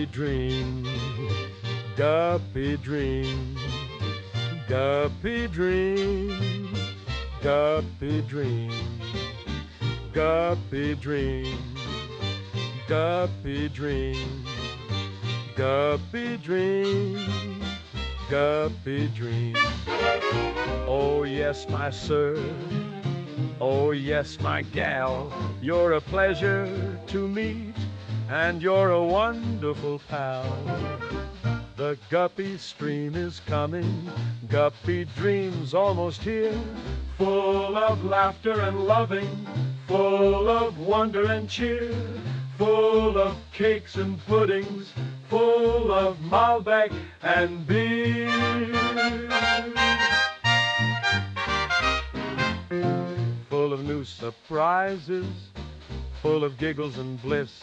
Guppy dream, Guppy dream, Guppy dream, Guppy dream, Guppy dream, Guppy dream, Guppy dream, Guppy dream. Oh yes, my sir, oh yes, my gal, you're a pleasure to meet, and you're a wonderful pal. The Guppy stream is coming, Guppy dreams almost here, full of laughter and loving, full of wonder and cheer, full of cakes and puddings, full of Malbec and beer. Full of new surprises, full of giggles and bliss,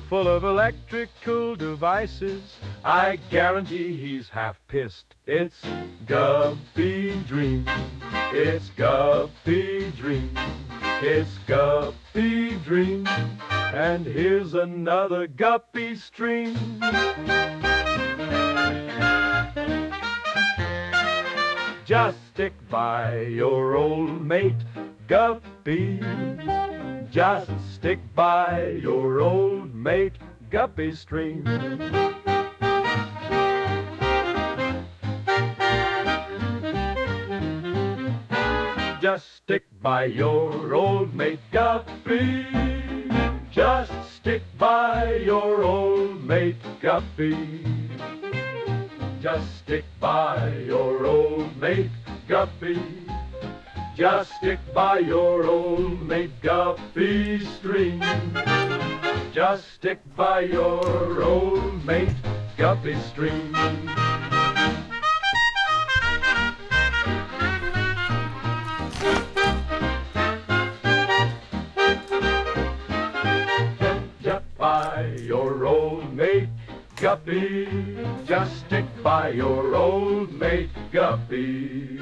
full of electrical devices. I guarantee he's half pissed. It's Guppy Dream. It's Guppy Dream. It's Guppy Dream. And here's another Guppy stream. Just stick by your old mate, Guppy. Just stick by your old mate, Guppy stream. Just stick by your old mate, Guppy. Just stick by your old mate, Guppy. Just stick by your old mate, Guppy. Just stick by your old mate, Guppy stream. Just stick by your old mate, Guppy stream. Just by your old mate, Guppy. Just stick by your old mate, Guppy.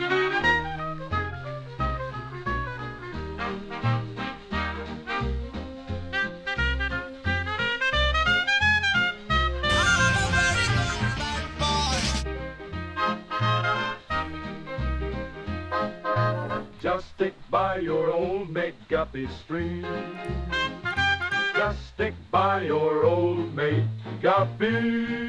Just stick by your old mate, Guppy stream. Just stick by your old mate, Guppy.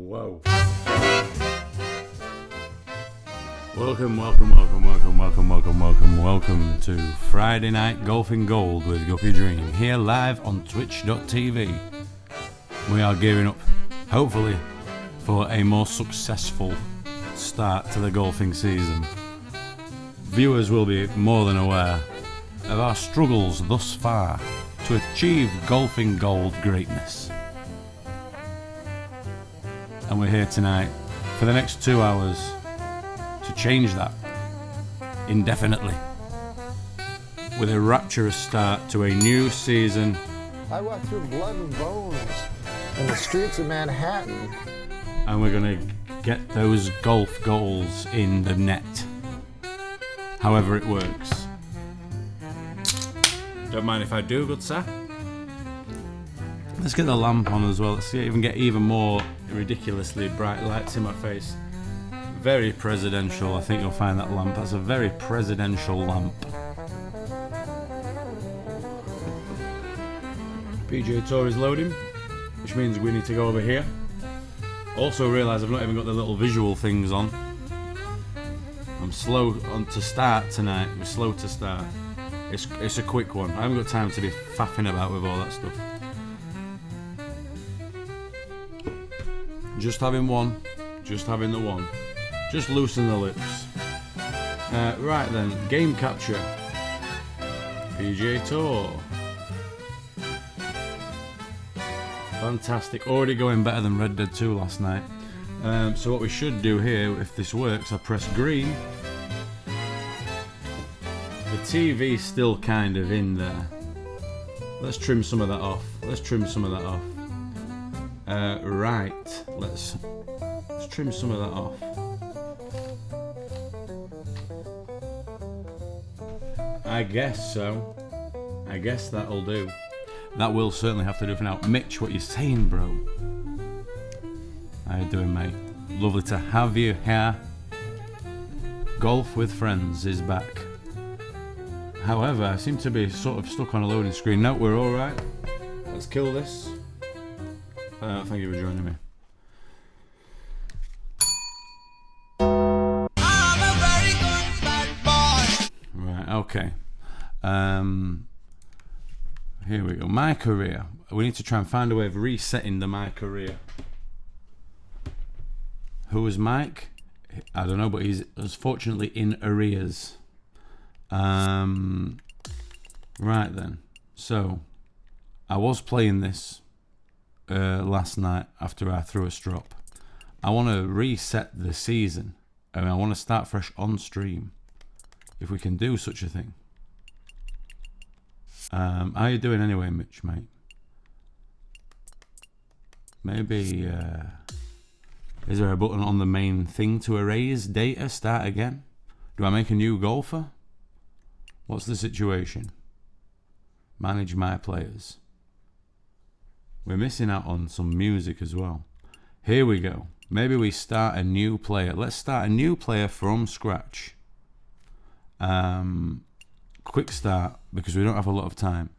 Whoa. Welcome to Friday Night Golfing Gold with Guppy Dream, here live on twitch.tv. We are gearing up, hopefully, for a more successful start to the golfing season. Viewers will be more than aware of our struggles thus far to achieve golfing gold greatness. And we're here tonight for the next 2 hours to change that indefinitely with a rapturous start to a new season. I walked through blood and bones in the streets of Manhattan. And we're going to get those golf goals in the net, however it works. Don't mind if I do, good sir. Let's get the lamp on as well. Let's even get even more ridiculously bright lights in my face. Very presidential. I think you'll find that lamp. That's a very presidential lamp. PGA Tour is loading, which means we need to go over here. Also realise I've not even got the little visual things on. I'm slow on to start tonight. We're slow to start. It's a quick one. I haven't got time to be faffing about with all that stuff. Just having one. Just having the one. Just loosen the lips. Right then, game capture. PGA Tour. Fantastic. Already going better than Red Dead 2 last night. So what we should do here, if this works, I press green. The TV's still kind of in there. Let's trim some of that off. Right. Let's trim some of that off. I guess so. I guess that'll do. That will certainly have to do for now. Mitch, what you saying, bro? How you doing, mate? Lovely to have you here. Golf with Friends is back. However, I seem to be sort of stuck on a loading screen. No, we're alright. Let's kill this. Thank you for joining me. I'm a very good bad boy. Right, okay. Here we go. My career. We need to try and find a way of resetting the my career. Who is Mike? I don't know, but he's unfortunately in arrears. Right then. So, I was playing this last night after I threw a strop. I want to reset the season. I want to start fresh on stream. If we can do such a thing. How are you doing anyway, Mitch, mate? Maybe, is there a button on the main thing to erase data, start again? Do I make a new golfer? What's the situation? Manage my players. We're missing out on some music as well. Here we go. Maybe we start a new player. Let's start a new player from scratch. Quick start, because we don't have a lot of time.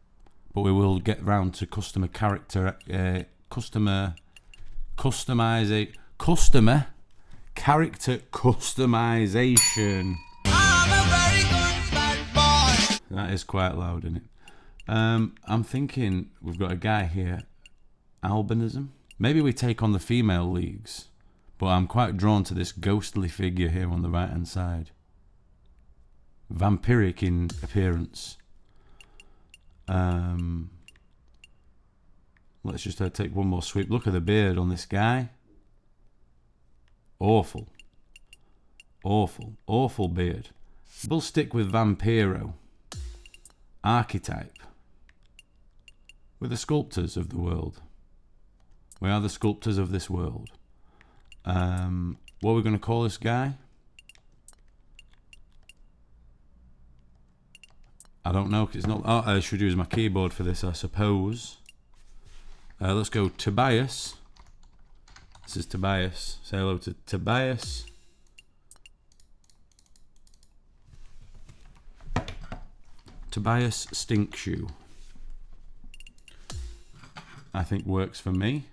But we will get round to customer character customization. I'm a very good bad boy. That is quite loud, isn't it? I'm thinking we've got a guy here, albinism. Maybe we take on the female leagues, but I'm quite drawn to this ghostly figure here on the right hand side. Vampiric in appearance. Let's just take one more sweep. Look at the beard on this guy. Awful. Awful beard. We'll stick with Vampiro. Archetype. We're the sculptors of the world. We are the sculptors of this world. What are we going to call this guy? I don't know, because it's not... Oh, I should use my keyboard for this, I suppose. Let's go Tobias. This is Tobias. Say hello to Tobias. Tobias Stinkshoe. I think works for me.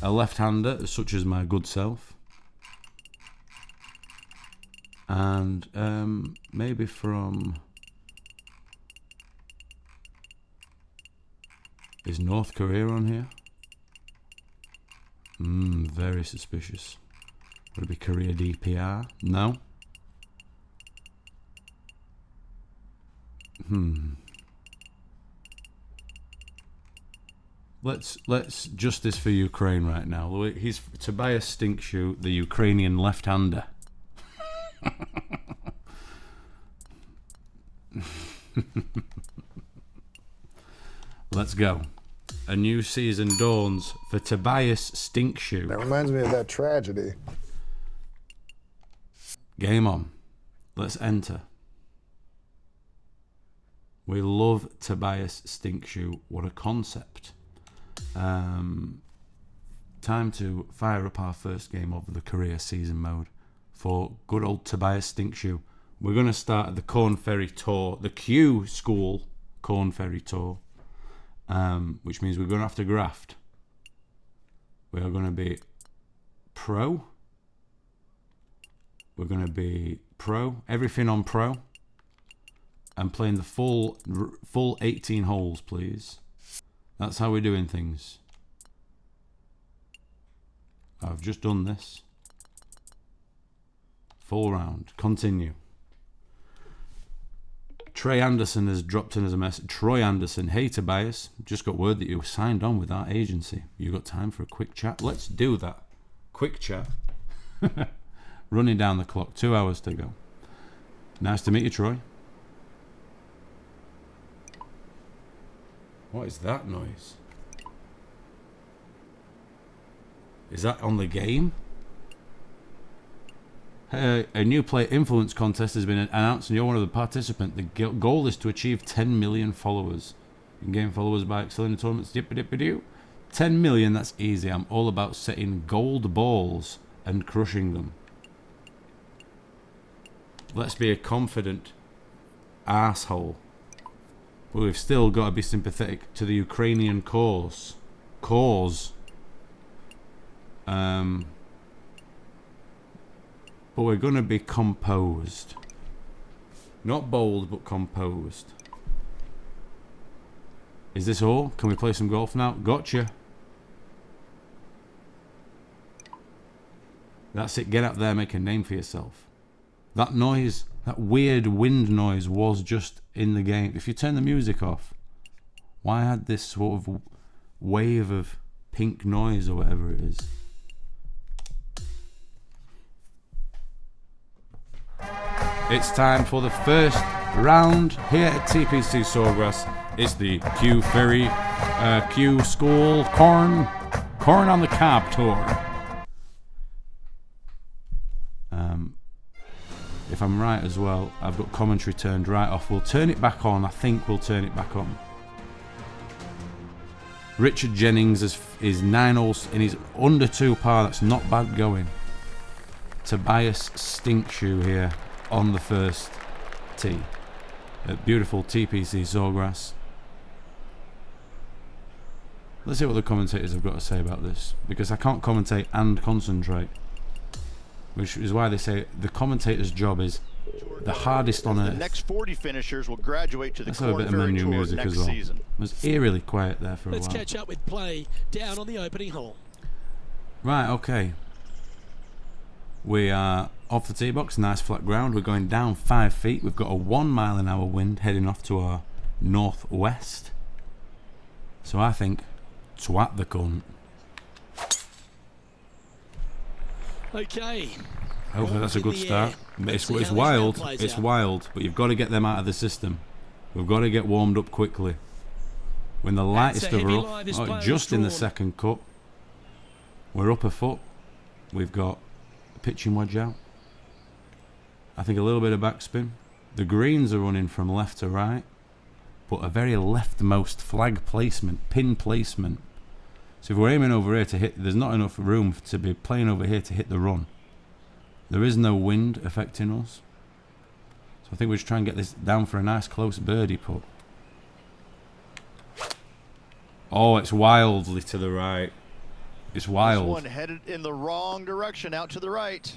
A left-hander, such as my good self. And maybe from... Is North Korea on here? Very suspicious. Would it be Korea DPR? No. Let's justice for Ukraine right now. He's Tobias Stinkshoe, the Ukrainian left-hander. Let's go. A new season dawns for Tobias Stinkshoe. That reminds me of that tragedy. Game on. Let's enter. We love Tobias Stinkshoe. What a concept. Time to fire up our first game of the career season mode for good old Tobias Stinkshoe. We're going to start at the Corn Ferry Tour, the Q School Corn Ferry Tour. Which means we're going to have to graft. We are going to be pro. We're going to be pro. Everything on pro. And playing the full 18 holes, please. That's how we're doing things. I've just done this. Full round. Continue. Trey Anderson has dropped in as a message. Troy Anderson, hey Tobias, just got word that you signed on with our agency. You got time for a quick chat? Let's do that. Quick chat. Running down the clock, 2 hours to go. Nice to meet you, Troy. What is that noise? Is that on the game? A new player influence contest has been announced, and you're one of the participants. The goal is to achieve 10 million followers. You can gain followers by excelling in tournaments. 10 million, that's easy. I'm all about setting gold balls and crushing them. Let's be a confident asshole. But we've still got to be sympathetic to the Ukrainian cause. But we're going to be composed. Not bold, but composed. Is this all? Can we play some golf now? Gotcha. That's it. Get up there, make a name for yourself. That noise, that weird wind noise was just in the game. If you turn the music off, why had this sort of wave of pink noise or whatever it is? It's time for the first round here at TPC Sawgrass. It's the Q Ferry, Q School Corn on the Cob Tour. If I'm right as well, I've got commentary turned right off. We'll turn it back on. I think we'll turn it back on. Richard Jennings is 9 holes and he's under 2 par. That's not bad going. Tobias Stinkshoe here on the first tee at beautiful TPC Sawgrass. Let's see what the commentators have got to say about this, because I can't commentate and concentrate, which is why they say the commentator's job is the hardest on earth. The next 40 finishers will graduate to the Let's have a bit of menu music as well. It was eerily quiet there for a while. Let's catch up with play down on the opening hole. Right, okay. We are off the tee box, nice flat ground. We're going down 5 feet. We've got a 1 mile an hour wind heading off to our northwest. So I think, twat the cunt. Okay. Hopefully that's a good start. But it's wild. It's wild, but you've got to get them out of the system. We've got to get warmed up quickly. When the lightest of rough, just in the second cut, we're up a foot. We've got a pitching wedge out. I think a little bit of backspin. The greens are running from left to right, but a very leftmost flag placement, pin placement. So if we're aiming over here to hit, there's not enough room to be playing over here to hit the run. There is no wind affecting us. So I think we'll just try and get this down for a nice close birdie putt. Oh, it's wildly to the right. It's wild. This one headed in the wrong direction, out to the right.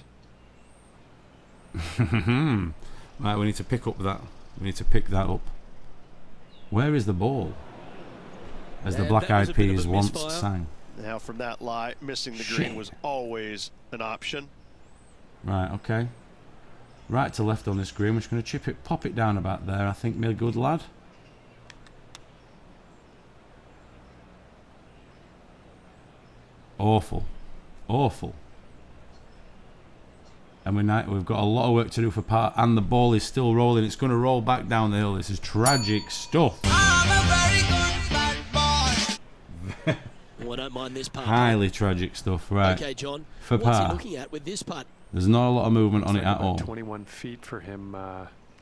Right, we need to pick up that. We need to pick that up. Where is the ball? As the Black Eyed Peas once sang. Now from that lie, missing the green was always an option. Right, okay. Right to left on this green. We're just going to chip it, pop it down about there. I think, my good lad. Awful. Awful. And we've got a lot of work to do for par, and the ball is still rolling. It's going to roll back down the hill. This is tragic stuff. Well, I don't mind this part. Highly tragic stuff, right? Okay, John. For what's par. he looking at with this putt? There's not a lot of movement on it at all. 21 feet for him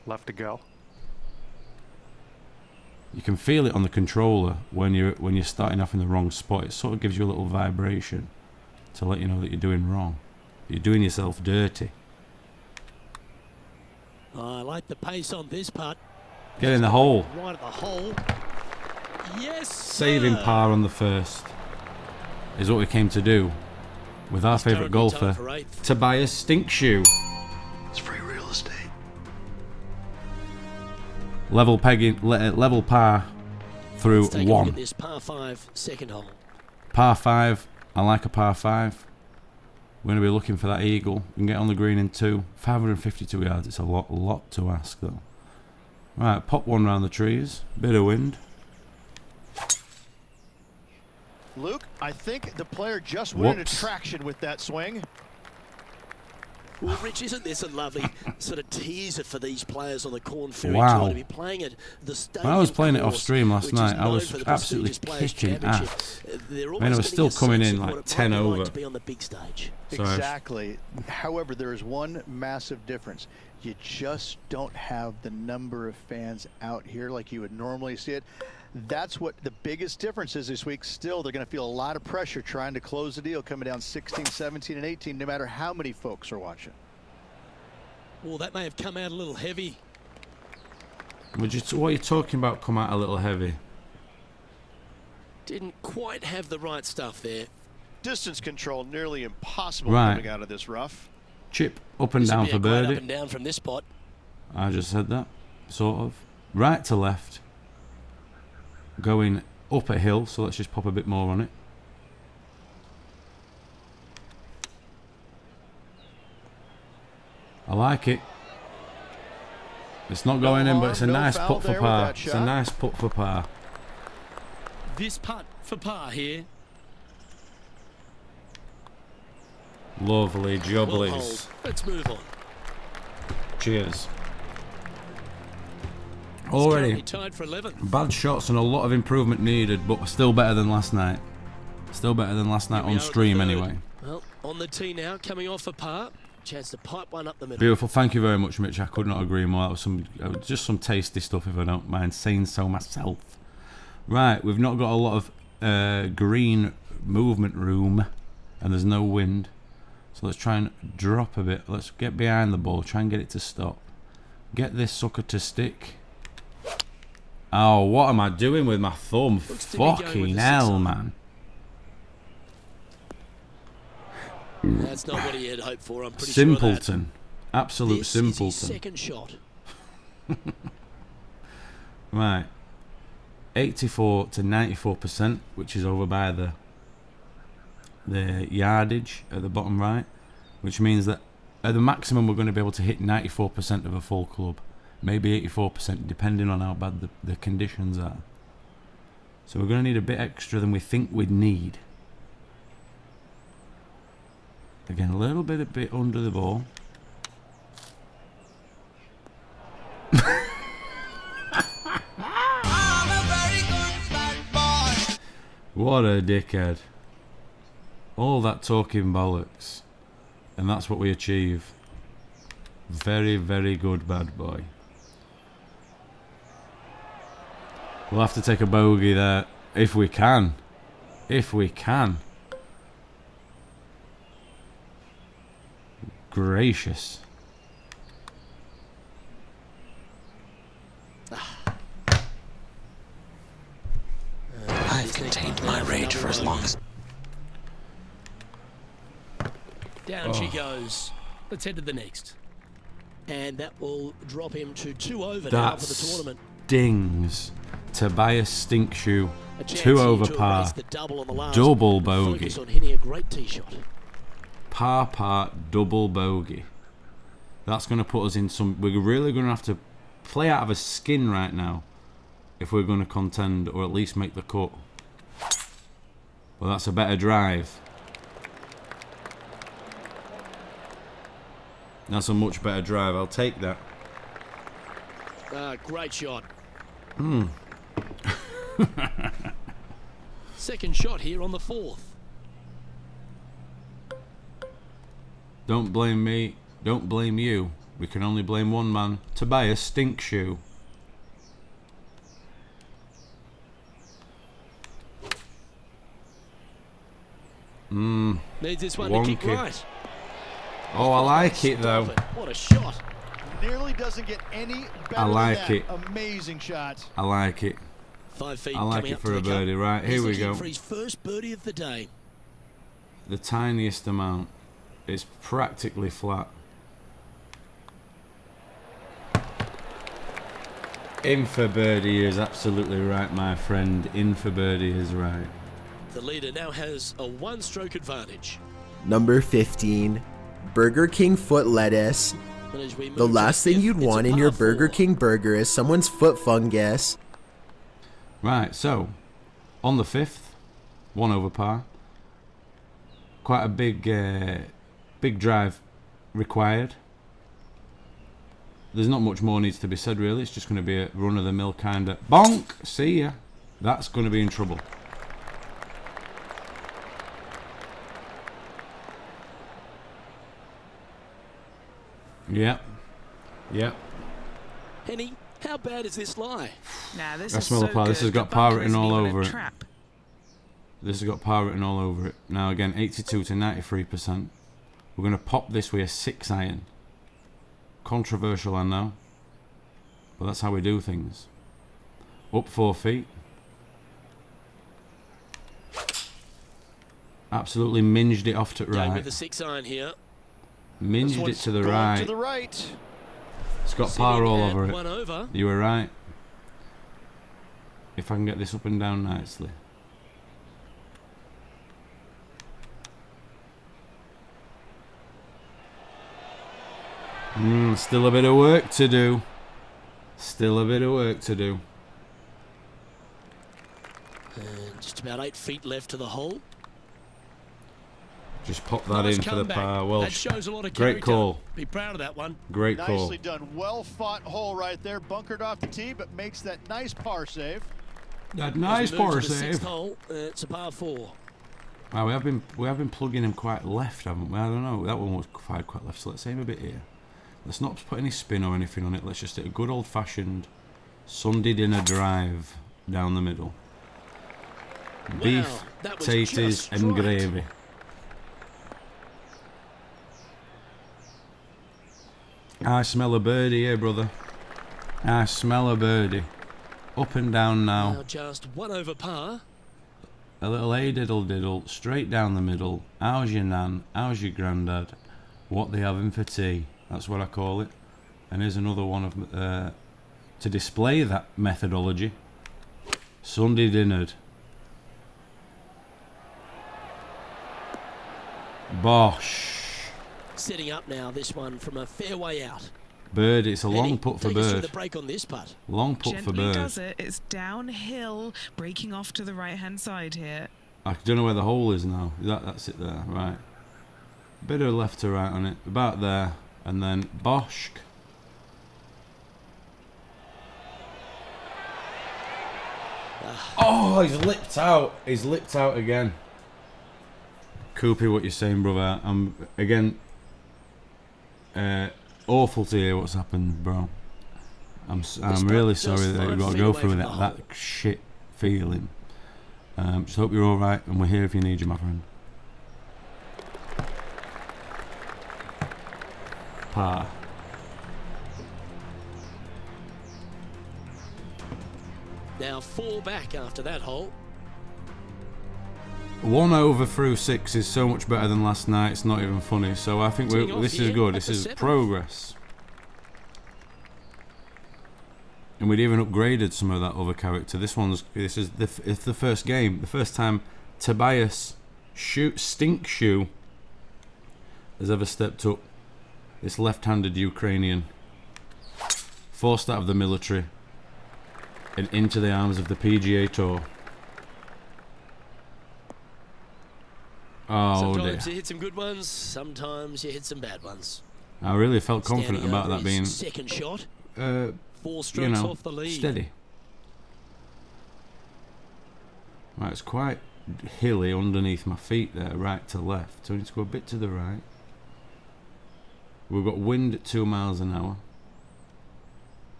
left to go. You can feel it on the controller when you're starting off in the wrong spot. It sort of gives you a little vibration to let you know that you're doing wrong. You're doing yourself dirty. I like the pace on this putt. Get in the hole. Right at the hole. Yes, Saving sir. par on the first is what we came to do with our favourite golfer, Tobias Stinkshoe. It's free real estate. Level par through Let's take a look one. at this par 5 second hole. Par 5. I like a par 5. We're going to be looking for that eagle. We can get on the green in 2. 552 yards. It's a lot to ask though. Right, pop one round the trees. Bit of wind. Luke, I think the player just went into Whoops. traction with that swing. Well, Rich, isn't this a lovely sort of teaser for these players on the Corn Ferry Wow. Tour to be playing at the stadium? When I was playing it off course, stream last which is night, I known was for the absolutely prestigious Players' kicking Championship. ass. They're I mean, I almost was getting still a coming sense in of like what it 10 might be over. like to be on the big stage. So Exactly. However, there is one massive difference. You just don't have the number of fans out here like you would normally see it. That's what the biggest difference is this week. Still, they're going to feel a lot of pressure trying to close the deal, coming down 16, 17, and 18, no matter how many folks are watching. Well, that may have come out a little heavy. what are you talking about? Come out a little heavy. Didn't quite have the right stuff there. Distance control nearly impossible Right. coming out of this rough. Chip up and This would down be for a great birdie. up and down from this spot. I just said that, sort of. Right to left. Going up a hill, so let's just pop a bit more on it. I like it. It's not going in, but it's a No nice foul putt for there with par. that It's a shot. nice putt for par. This putt for par here. Lovely Well jobblies. hold. Let's move on. Cheers. It's Already currently tied for 11. bad shots and a lot of improvement needed, but still better than last night. Still better than last night Here we on are at the stream third. anyway. Well, on the tee now, coming off a par. Chance to pipe one up the middle. Beautiful. Thank you very much, Mitch. I could not agree more. That was just some tasty stuff, if I don't mind saying so myself. Right, we've not got a lot of green movement room, and there's no wind. So let's try and drop a bit. Let's get behind the ball. Try and get it to stop. Get this sucker to stick. Oh, what am I doing with my thumb? Looks to be going with Fucking the hell, 6-iron. man. That's not what he had hoped for. I'm pretty sure of that. Simpleton. Absolute This simpleton. is his second shot. Right. 84 to 94%, which is over by the yardage at the bottom right, which means that at the maximum we're going to be able to hit 94% of a full club, maybe 84% depending on how bad the conditions are. So we're going to need a bit extra than we think we'd need. Again, a little bit under the ball. What a dickhead. All that talking bollocks. And that's what we achieve. Very, very good, bad boy. We'll have to take a bogey there. If we can. If we can. Gracious. I've contained my rage for as long as... Down she goes. Let's head to the next. And that will drop him to 2 over now for the That tournament. stings. Tobias Stinkshoe. A chance 2 here over to par. erase the double on the last. Double bogey. Focus on hitting a great tee shot. Par, double bogey. That's going to put us in some... We're really going to have to play out of a skin right now if we're going to contend or at least make the cut. Well, that's a better drive. That's a much better drive. I'll take that. Great shot. Hmm. Second shot here on the 4th. Don't blame me. Don't blame you. We can only blame one man. Tobias Stinkshoe. Needs this one to kick Wonky. right. Oh, I like it though. Stop it. What a shot. Nearly doesn't get any better I like than it. that. Amazing shot. I like it. 5 feet I like coming it up for to a the cup. birdie. Right, He's here we looking go. for his first birdie of the day. The tiniest amount. It's practically flat. In for birdie is absolutely right, my friend. In for birdie is right. The leader now has a 1-stroke advantage. Number 15, Burger King foot lettuce. And as we move The to last thing 5th, you'd it's a want in par your Burger 4. King burger is someone's foot fungus. Right, so on the 5th, 1 over par. Quite a big drive required. There's not much more needs to be said, really. It's just going to be a run-of-the-mill kind of bonk. See ya. That's going to be in trouble. Yep. Yep. Henny, how bad is this lie? Nah, this I is smell so the par. This good. has got The par bunker written isn't all even a over it. trap. This has got par written all over it. Now again, 82 to 93%. We're going to pop this with a 6 iron. Controversial, I know. But that's how we do things. Up 4 feet. Absolutely minged it off to Going right. with the 6 iron here. Minged it to the Going right. To the right. It's got Sitting par all at over it. 1 over. You were right. If I can get this up and down nicely. Still a bit of work to do. Still a bit of work to do. And just about 8 feet left to the hole. Just pop that Nice in for the comeback. par. Well, That shows a lot of great character. call. Be proud of that one. Great call. Nicely done. Well fought hole right there. Bunkered off the tee, but makes that nice par save. That nice As we move par to the save. 6th hole, it's a par 4. Wow, we have been plugging him quite left, haven't we? I don't know. That one was fired quite left. So let's aim a bit here. Let's not put any spin or anything on it. Let's just hit a good old-fashioned Sunday dinner drive down the middle. Beef, that was taters, just and right. gravy. I smell a birdie here, brother. I smell a birdie. Up and down now. Now just 1 over par. A little a-diddle-diddle, straight down the middle. How's your nan? How's your grandad? What they having for tea? That's what I call it. And here's another one of to display that methodology. Sunday dinnered. Bosh. Setting up now, this one from a fair way out. Bird, it's a long Henny, putt for take us through bird. the break on this putt. Long putt for Gently bird. does it. It's downhill, breaking off to the right-hand side here. I don't know where the hole is now. That's it there, right. Bit of left to right on it. About there. And then bosh. Oh, he's lipped out. He's lipped out again. Coopy, what you saying, brother? I'm again awful to hear what's happened, bro. I'm really sorry that you've got to go through that shit feeling. Just hope you're all right, and we're here if you need you, my friend. Par. Now 4 back after that hole. 1 over through 6 is so much better than last night. It's not even funny. So I think Teeing off this is here good. at This the is 7th. progress. And we'd even upgraded some of that other character. This is the first game, the first time Tobias Stinkshoe has ever stepped up. This left-handed Ukrainian, forced out of the military and into the arms of the PGA Tour. Oh dear. Sometimes you hit some good ones, sometimes you hit some bad ones. I really felt confident Standing about over that being, his second shot. 4 strokes you know, off the lead. steady. Right, it's quite hilly underneath my feet there, right to left. So we need to go a bit to the right. We've got wind at 2 miles an hour.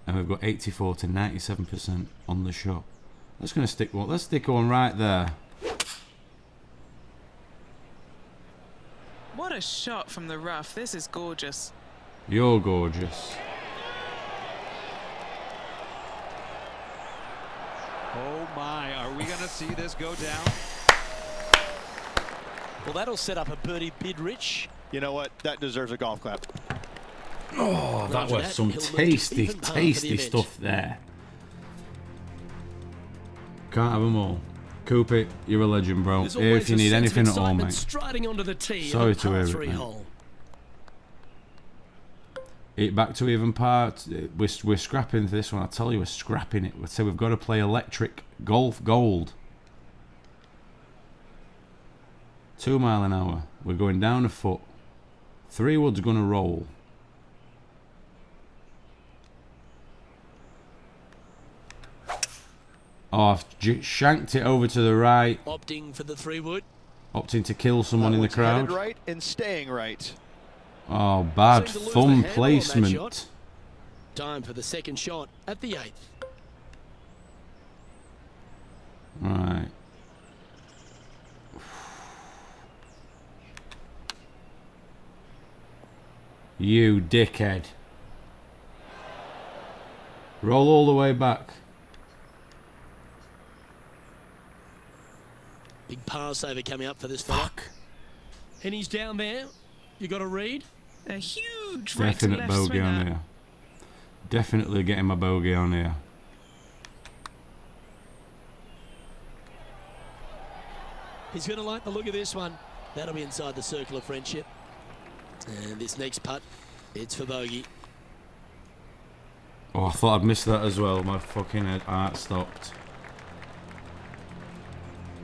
And we've got 84 to 97% on the shot. Let's stick one right there. What a shot from the rough. This is gorgeous. You're gorgeous. Oh my, are we going to see this go down? Well, that'll set up a birdie bid, Rich. You know what? That deserves a golf clap. Oh, that After was that, some he'll move to tasty, even par for the tasty event. stuff there. Can't have them all. Coopy, you're a legend, bro. There's Here always if you a need sense of anything at all, excitement mate. striding onto the tee. Sorry in a to par hear it, 3 mate. hole. It back to even par. We're scrapping this one. I tell you, we're scrapping it. So we've got to play electric golf gold. 2 mile an hour. We're going down a foot. 3 wood's going to roll. Oh, I've shanked it over to the right. Opting for the 3 wood. Opting to kill someone in the crowd. Headed right and staying right. Oh, bad Seemed to lose thumb the handle on that placement. shot. Time for the second shot at the 8th. Right. You dickhead. Roll all the way back. Big pass over coming up for this fella. Fuck. And he's down there. You got to read. A huge right to Definite left bogey swinger. on here. Definitely getting my bogey on here. He's going to like the look of this one. That'll be inside the circle of friendship. And this next putt, it's for bogey. Oh, I thought I'd missed that as well. My fucking heart stopped.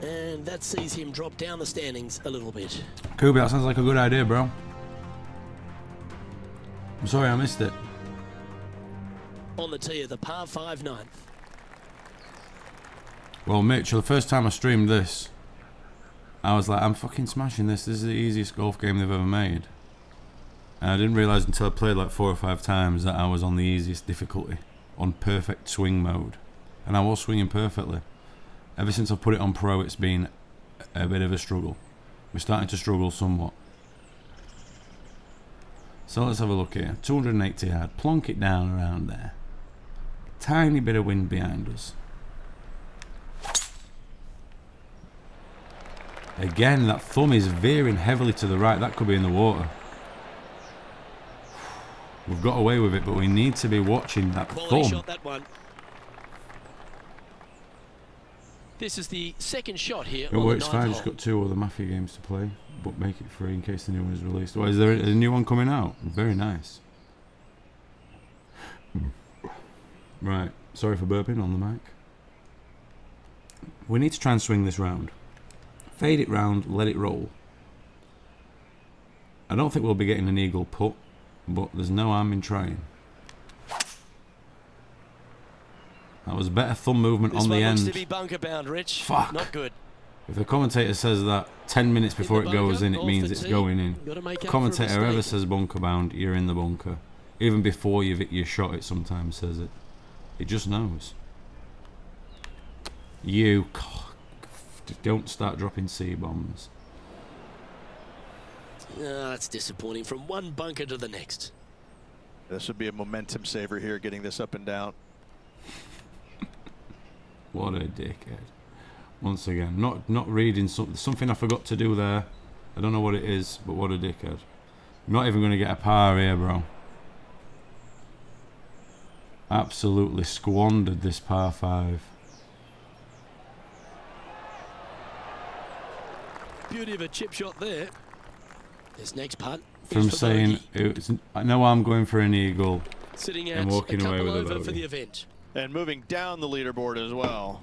And that sees him drop down the standings a little bit. Kubi, that sounds like a good idea, bro. I'm sorry I missed it. On the tee of the par 5 9th. Well, Mitchell, the first time I streamed this, I was like, I'm fucking smashing this. This is the easiest golf game they've ever made. And I didn't realise until I played like 4 or 5 times that I was on the easiest difficulty, on perfect swing mode. And I was swinging perfectly. Ever since I've put it on pro, it's been a bit of a struggle. We're starting to struggle somewhat. So let's have a look here. 280 yard, plonk it down around there. Tiny bit of wind behind us. Again, that thumb is veering heavily to the right. That could be in the water. We've got away with it, but we need to be watching that Quality thumb. shot, that one. This is the second shot here. It on works the fine. 9th Just hole. got 2 other Mafia games to play, but make it free in case the new one is released. Well, is there a new one coming out? Very nice. Right. Sorry for burping on the mic. We need to try and swing this round. Fade it round, let it roll. I don't think we'll be getting an eagle putt, but there's no harm in trying. That was better thumb movement This on the one looks end. to be bunker bound, Rich. Fuck. Not good. If the commentator says that 10 minutes before In it the goes bunker, in, it off means the it's tee. going in. Gotta make up for a Commentator ever mistake. says bunker bound, you're in the bunker. Even before you've hit your shot, it sometimes says it. It just knows. You don't start dropping C-bombs. That's disappointing. From one bunker to the next. This would be a momentum saver here, getting this up and down. What a dickhead. Once again, not reading something I forgot to do there. I don't know what it is, but what a dickhead. I'm not even going to get a par here, bro. Absolutely squandered this par 5. Beauty of a chip shot there. This next putt is From for saying, bogey. I know I'm going for an eagle. Sitting and at walking a away couple with a over for bogey. the event. And moving down the leaderboard as well.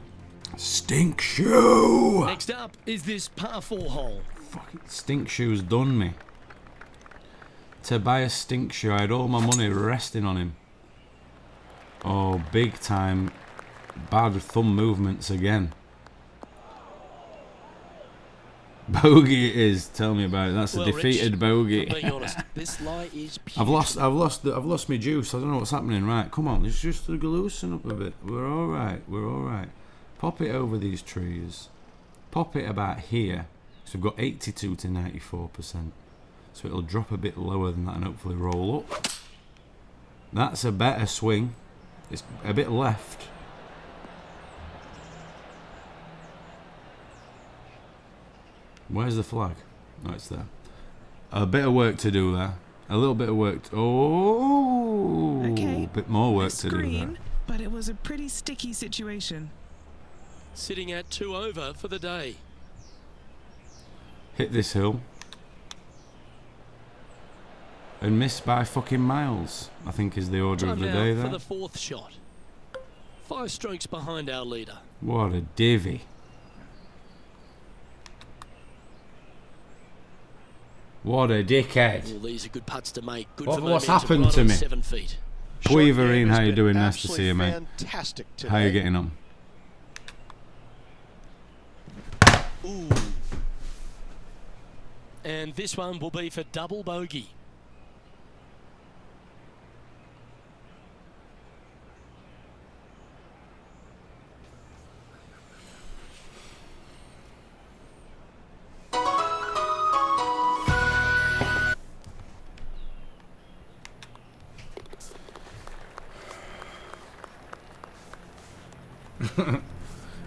Stinkshoe! Next up is this par 4 hole. Fucking Stinkshoe's done me. To buy a Stinkshoe, I had all my money resting on him. Oh, big time bad thumb movements again. Bogey it is. Tell me about it. That's Well, a defeated Rich, bogey. I'm being honest, this lie is pure. I've lost my juice. I don't know what's happening. Right, come on. Let's just loosen up a bit. We're all right. We're all right. Pop it over these trees. Pop it about here. So we've got 82 to 94%. So it'll drop a bit lower than that and hopefully roll up. That's a better swing. It's a bit left. Where's the flag? Oh, it's there. A bit of work to do there. A little bit of work. Okay. A bit more work Nice to do there. screen, but it was a pretty sticky situation. Sitting at 2 over for the day. Hit this hill. And miss by fucking miles, I think is the order of Time the now day for there. the 4th shot. 5 strokes behind our leader. What a divvy. What a dickhead. Well, these are good putts to make. Good What's for momentum, happened right to on me? 7 feet. Poiverine, how you doing? Nice to Absolutely see you, mate. fantastic today. How you getting on? Ooh. And this one will be for double bogey.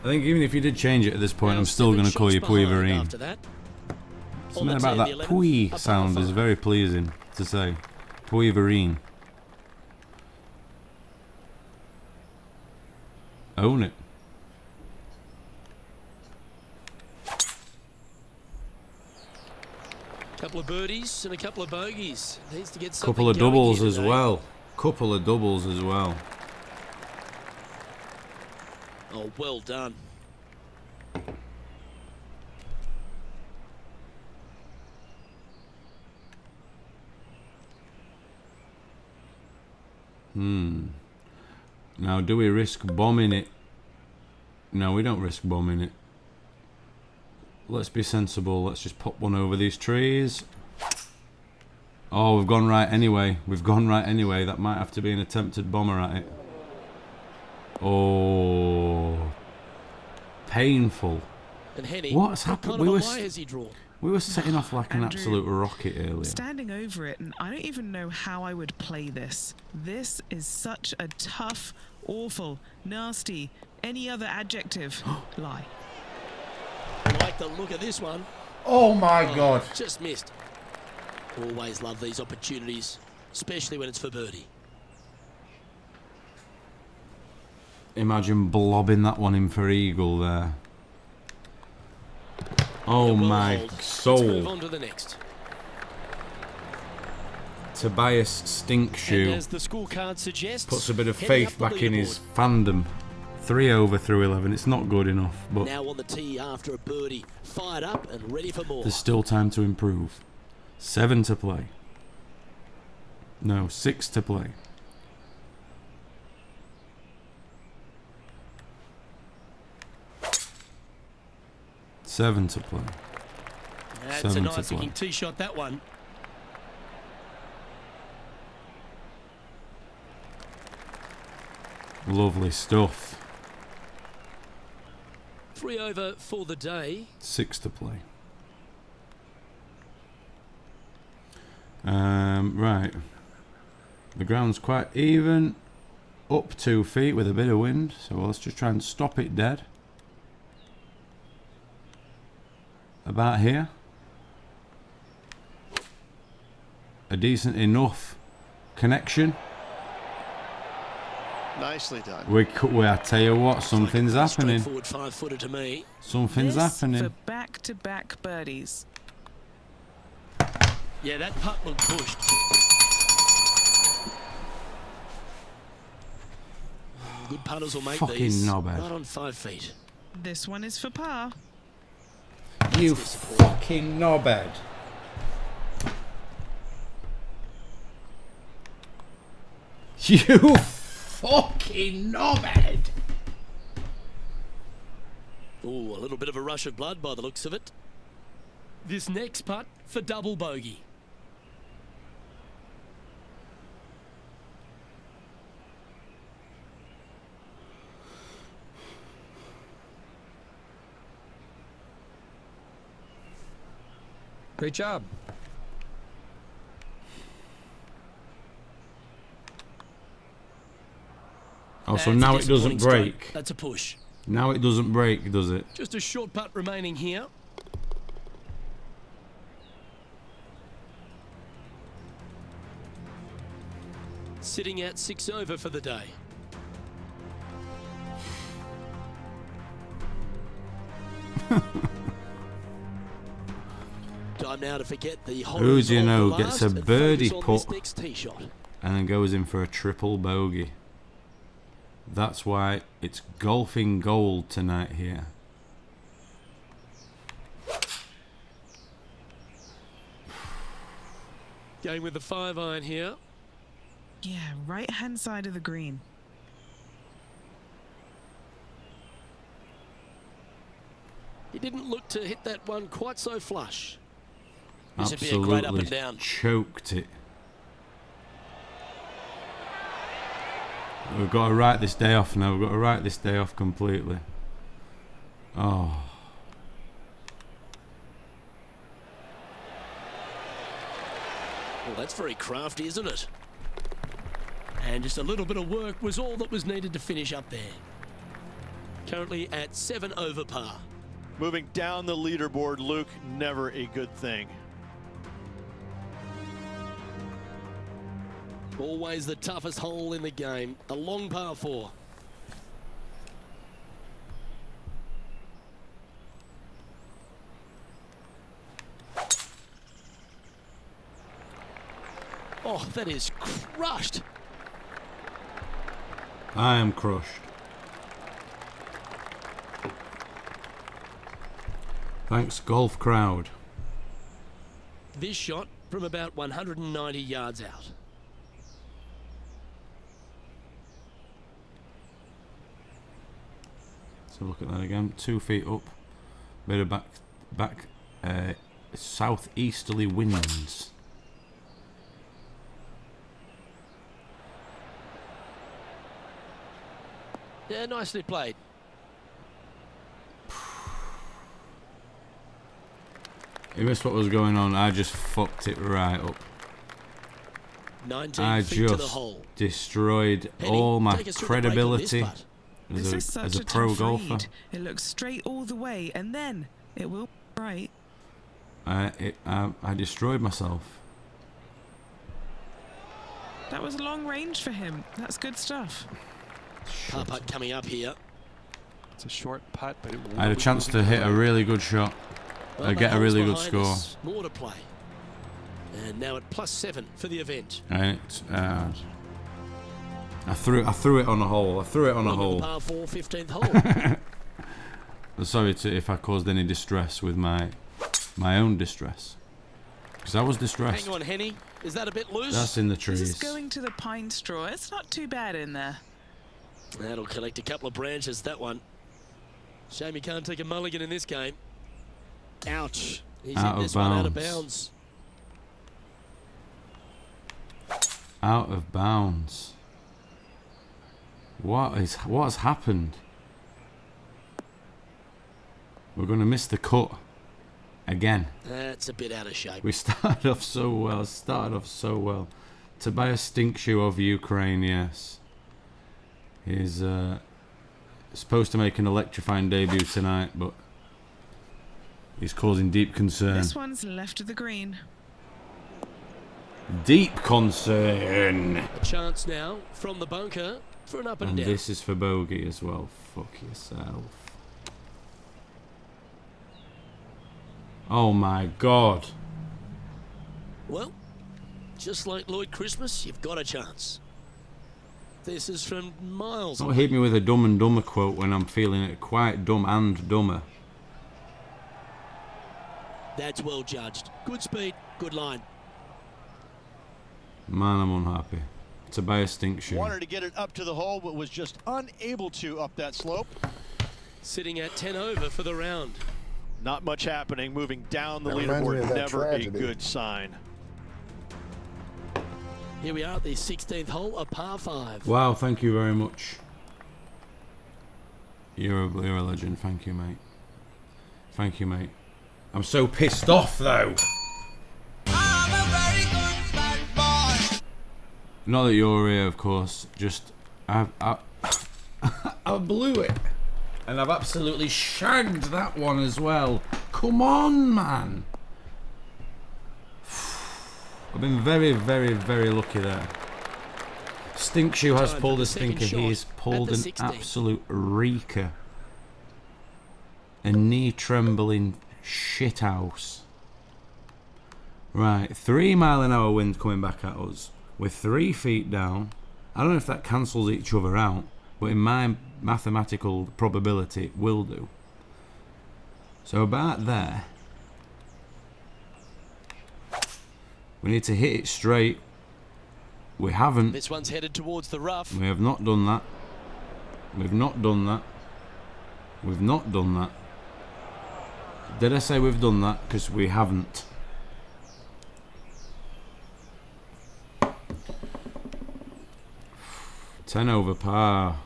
I think even if you did change it at this point, Now I'm still going to call you Poiverine. after that. Something about that pui sound is very pleasing to say. Poiverine. Own it. Couple of birdies and a couple of bogeys. Needs to get something Couple of going doubles here as today. well. Couple of doubles as well. Oh, well done. Now, do we risk bombing it? No, we don't risk bombing it. Let's be sensible. Let's just pop one over these trees. Oh, we've gone right anyway. We've gone right anyway. That might have to be an attempted bomber at it. Oh, painful. And Henny, What's what happened? kind of a lie has he drawn? We were setting off like an Andrew, absolute rocket earlier. Standing over it, and I don't even know how I would play this. This is such a tough, awful, nasty, any other adjective lie. I like the look of this one. Oh my God. Just missed. Always love these opportunities, especially when it's for birdie. Imagine blobbing that one in for eagle there. Oh Yeah, well my hold. Let's soul. move on to the next. Tobias And Stinkshoe as the scorecard suggests, puts a bit of heading faith up the back in his leaderboard. fandom. 3 over through 11. It's not good enough, but Now on the tee after a birdie, fired up and ready for more. there's still time to improve. 7 to play. No, 6 to play. Seven to play. That's 7 a to nice play. looking tee shot, that one. Lovely stuff. 3 over for the day. 6 to play. Right. The ground's quite even. Up 2 feet with a bit of wind. So let's just try and stop it dead. About here. A decent enough connection. Nicely done. I tell you what, something's happening. Straightforward 5-footer to me. Something's This happening. for back-to-back birdies. Yeah, that putt looked pushed. Good putters will make Fucking these. knobhead. Right on 5 feet. This one is for par. You fucking knobhead. You fucking knobhead. Ooh, a little bit of a rush of blood by the looks of it. This next putt for double bogey. Great job. Oh, so That's now a it doesn't disappointing break. stroke. That's a push. Now it doesn't break, does it? Just a short putt remaining here. Sitting at 6 over for the day. Time now to forget the Who do you horrors know of the gets a last and birdie focus on this putt next tee shot. and then goes in for a triple bogey? That's why it's golfing gold tonight here. Going with the 5-iron here. Yeah, right-hand side of the green. He didn't look to hit that one quite so flush. This would be a great up Absolutely and down. choked it. We've got to write this day off now. We've got to write this day off completely. Oh. Well, that's very crafty, isn't it? And just a little bit of work was all that was needed to finish up there. Currently at 7 over par. Moving down the leaderboard, Luke, never a good thing. Always the toughest hole in the game, the long par 4. Oh, that is crushed. I am crushed. Thanks, golf crowd. This shot from about 190 yards out. So look at that again. 2 feet up. Bit of back southeasterly winds. Yeah, nicely played. You missed what was going on. I just fucked it right up. 19 I feet to the just hole. destroyed Penny, all my take us through the break on credibility this putt. This is as such a pro tough golfer. read. It looks straight all the way, and then it will be right. I destroyed myself. That was long range for him. That's good stuff. Par putt coming up here. It's a short putt, but it I had a chance to hit a really good shot. Well, Get the a really hole's good behind score. us. More to play. And now at +7 for the event. And I threw it on a hole. I threw it on a hole. Par 4, 15th hole. Sorry if I caused any distress with my own distress, because I was distressed. Hang on, Henny. Is that a bit loose? That's in the This trees. is going to the pine straw. It's not too bad in there. That'll collect a couple of branches, that one. Shame he can't take a mulligan in this game. Ouch. He's Out in of this one out of bounds. bounds. Out of bounds. What has happened? We're going to miss the cut again. That's a bit out of shape. We started off so well. Tobias Stinkshoe of Ukraine, yes. He's supposed to make an electrifying debut tonight, but he's causing deep concern. This one's left of the green. Deep concern. A chance now from the bunker for an up and And down. this is for bogey as well. Fuck yourself. Oh my god. Well, just like Lloyd Christmas, you've got a chance. This is from miles Don't away. hit me with a Dumb and Dumber quote when I'm feeling it quite dumb and dumber. That's well judged. Good speed, good line. Man, I'm unhappy. Tobias Stinkshoe. Wanted to get it up to the hole, but was just unable to up that slope. Sitting at 10 over for the round. Not much happening. Moving down the That reminds me leaderboard, of that never tragedy. a good sign. Here we are at the 16th hole, a par 5. Wow, thank you very much. You're a legend. Thank you, mate. Thank you, mate. I'm so pissed off, though. Not that you're here, of course. Just I blew it, and I've absolutely shagged that one as well. Come on, man. I've been very, very, very lucky there. Stinkshoe has Time pulled for a the second stinker. He has shot pulled at an the 16th. absolute reeker. A knee-trembling shithouse. Right, 3 mile an hour wind coming back at us. We're 3 feet down. I don't know if that cancels each other out, but in my mathematical probability, it will do. So about there. We need to hit it straight. We haven't. This one's headed towards the rough. We have not done that. We've not done that. We've not done that. Did I say we've done that? Because we haven't. Ten over par.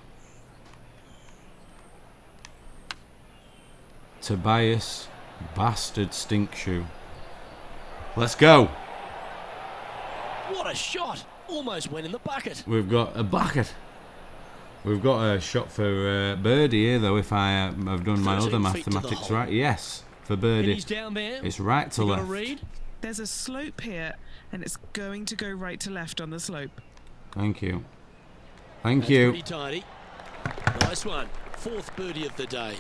Tobias bastard Stinkshoe. Let's go. What a shot! Almost went in the bucket. We've got a bucket. We've got a shot for birdie here, though, if I have done my other 13 feet to the mathematics hole. right. Yes, for birdie. And he's down there. It's right to You got a left. read? There's a slope here, and it's going to go right to left on the slope. Thank you. Thank That's you. pretty tidy. Nice one. 4th birdie of the day.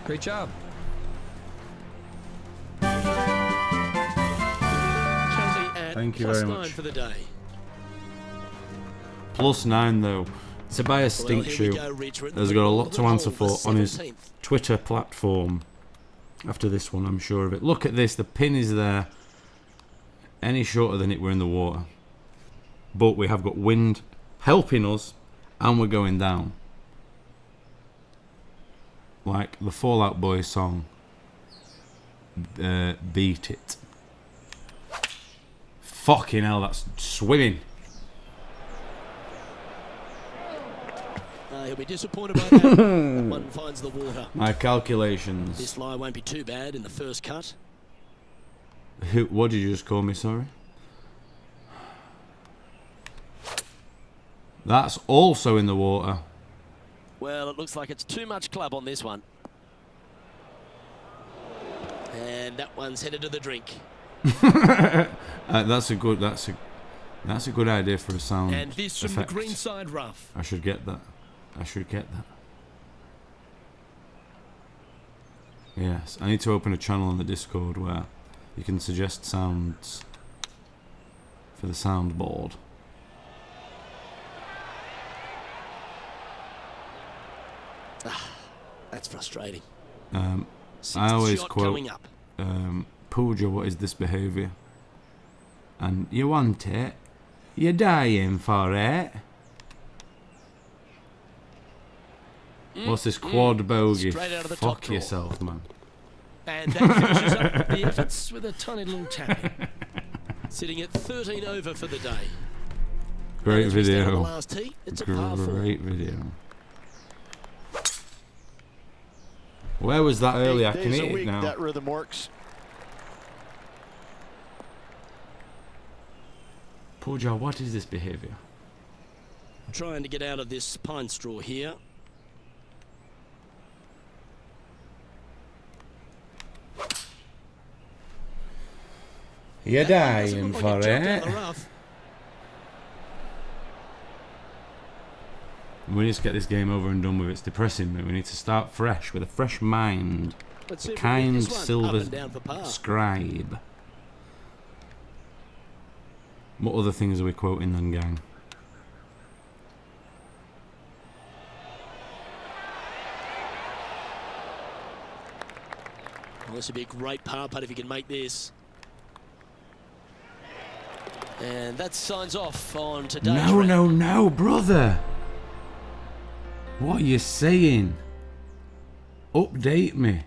Great job. Currently at Thank you very +9 much. for the day. +9 though. Tobias Well, here we Stinkshoe go, Rich. We're at has the got a middle lot of to the answer hole, for the on his 17th. Twitter platform. After this one, I'm sure of it. Look at this. The pin is there. Any shorter than it, we're in the water. But we have got wind helping us, and we're going down. Like the Fall Out Boy song. Beat it. Fucking hell, that's swimming. He'll be disappointed by that. That one finds the water. My calculations. This lie won't be too bad in the first cut. What did you just call me, sorry? That's also in the water. Well, it looks like it's too much club on this one. And that one's headed to the drink. That's a good idea for a sound And this from effect. the greenside rough. I should get that. I should get that. Yes, I need to open a channel on the Discord where you can suggest sounds for the soundboard. That's frustrating. I Sixth always shot quote coming up. Pooja, what is this behaviour? And you want it, you're dying for it. What's this quad bogey? Straight out of the top Fuck drawer. yourself, man. And that finishes up the efforts with a tiny little tap. Sitting at 13 over for the day. Great And as we stand on the video. last tee, it's a par 4. Great video. Where was that earlier? I 8 can days a eat it week, now. that rhythm works. Pooja, what is this behaviour? Trying to get out of this pine straw here. You're Doesn't dying look for like it jumped out it. the rough. We need to get this game over and done with. It's depressing me. We need to start fresh with a fresh mind. Let's see The if we can kind get this one. Up silver and down for par. scribe. What other things are we quoting then, gang? Well, this would be a great par putt if you can make this. And that signs off on today's round. No, brother. What are you saying? Update me.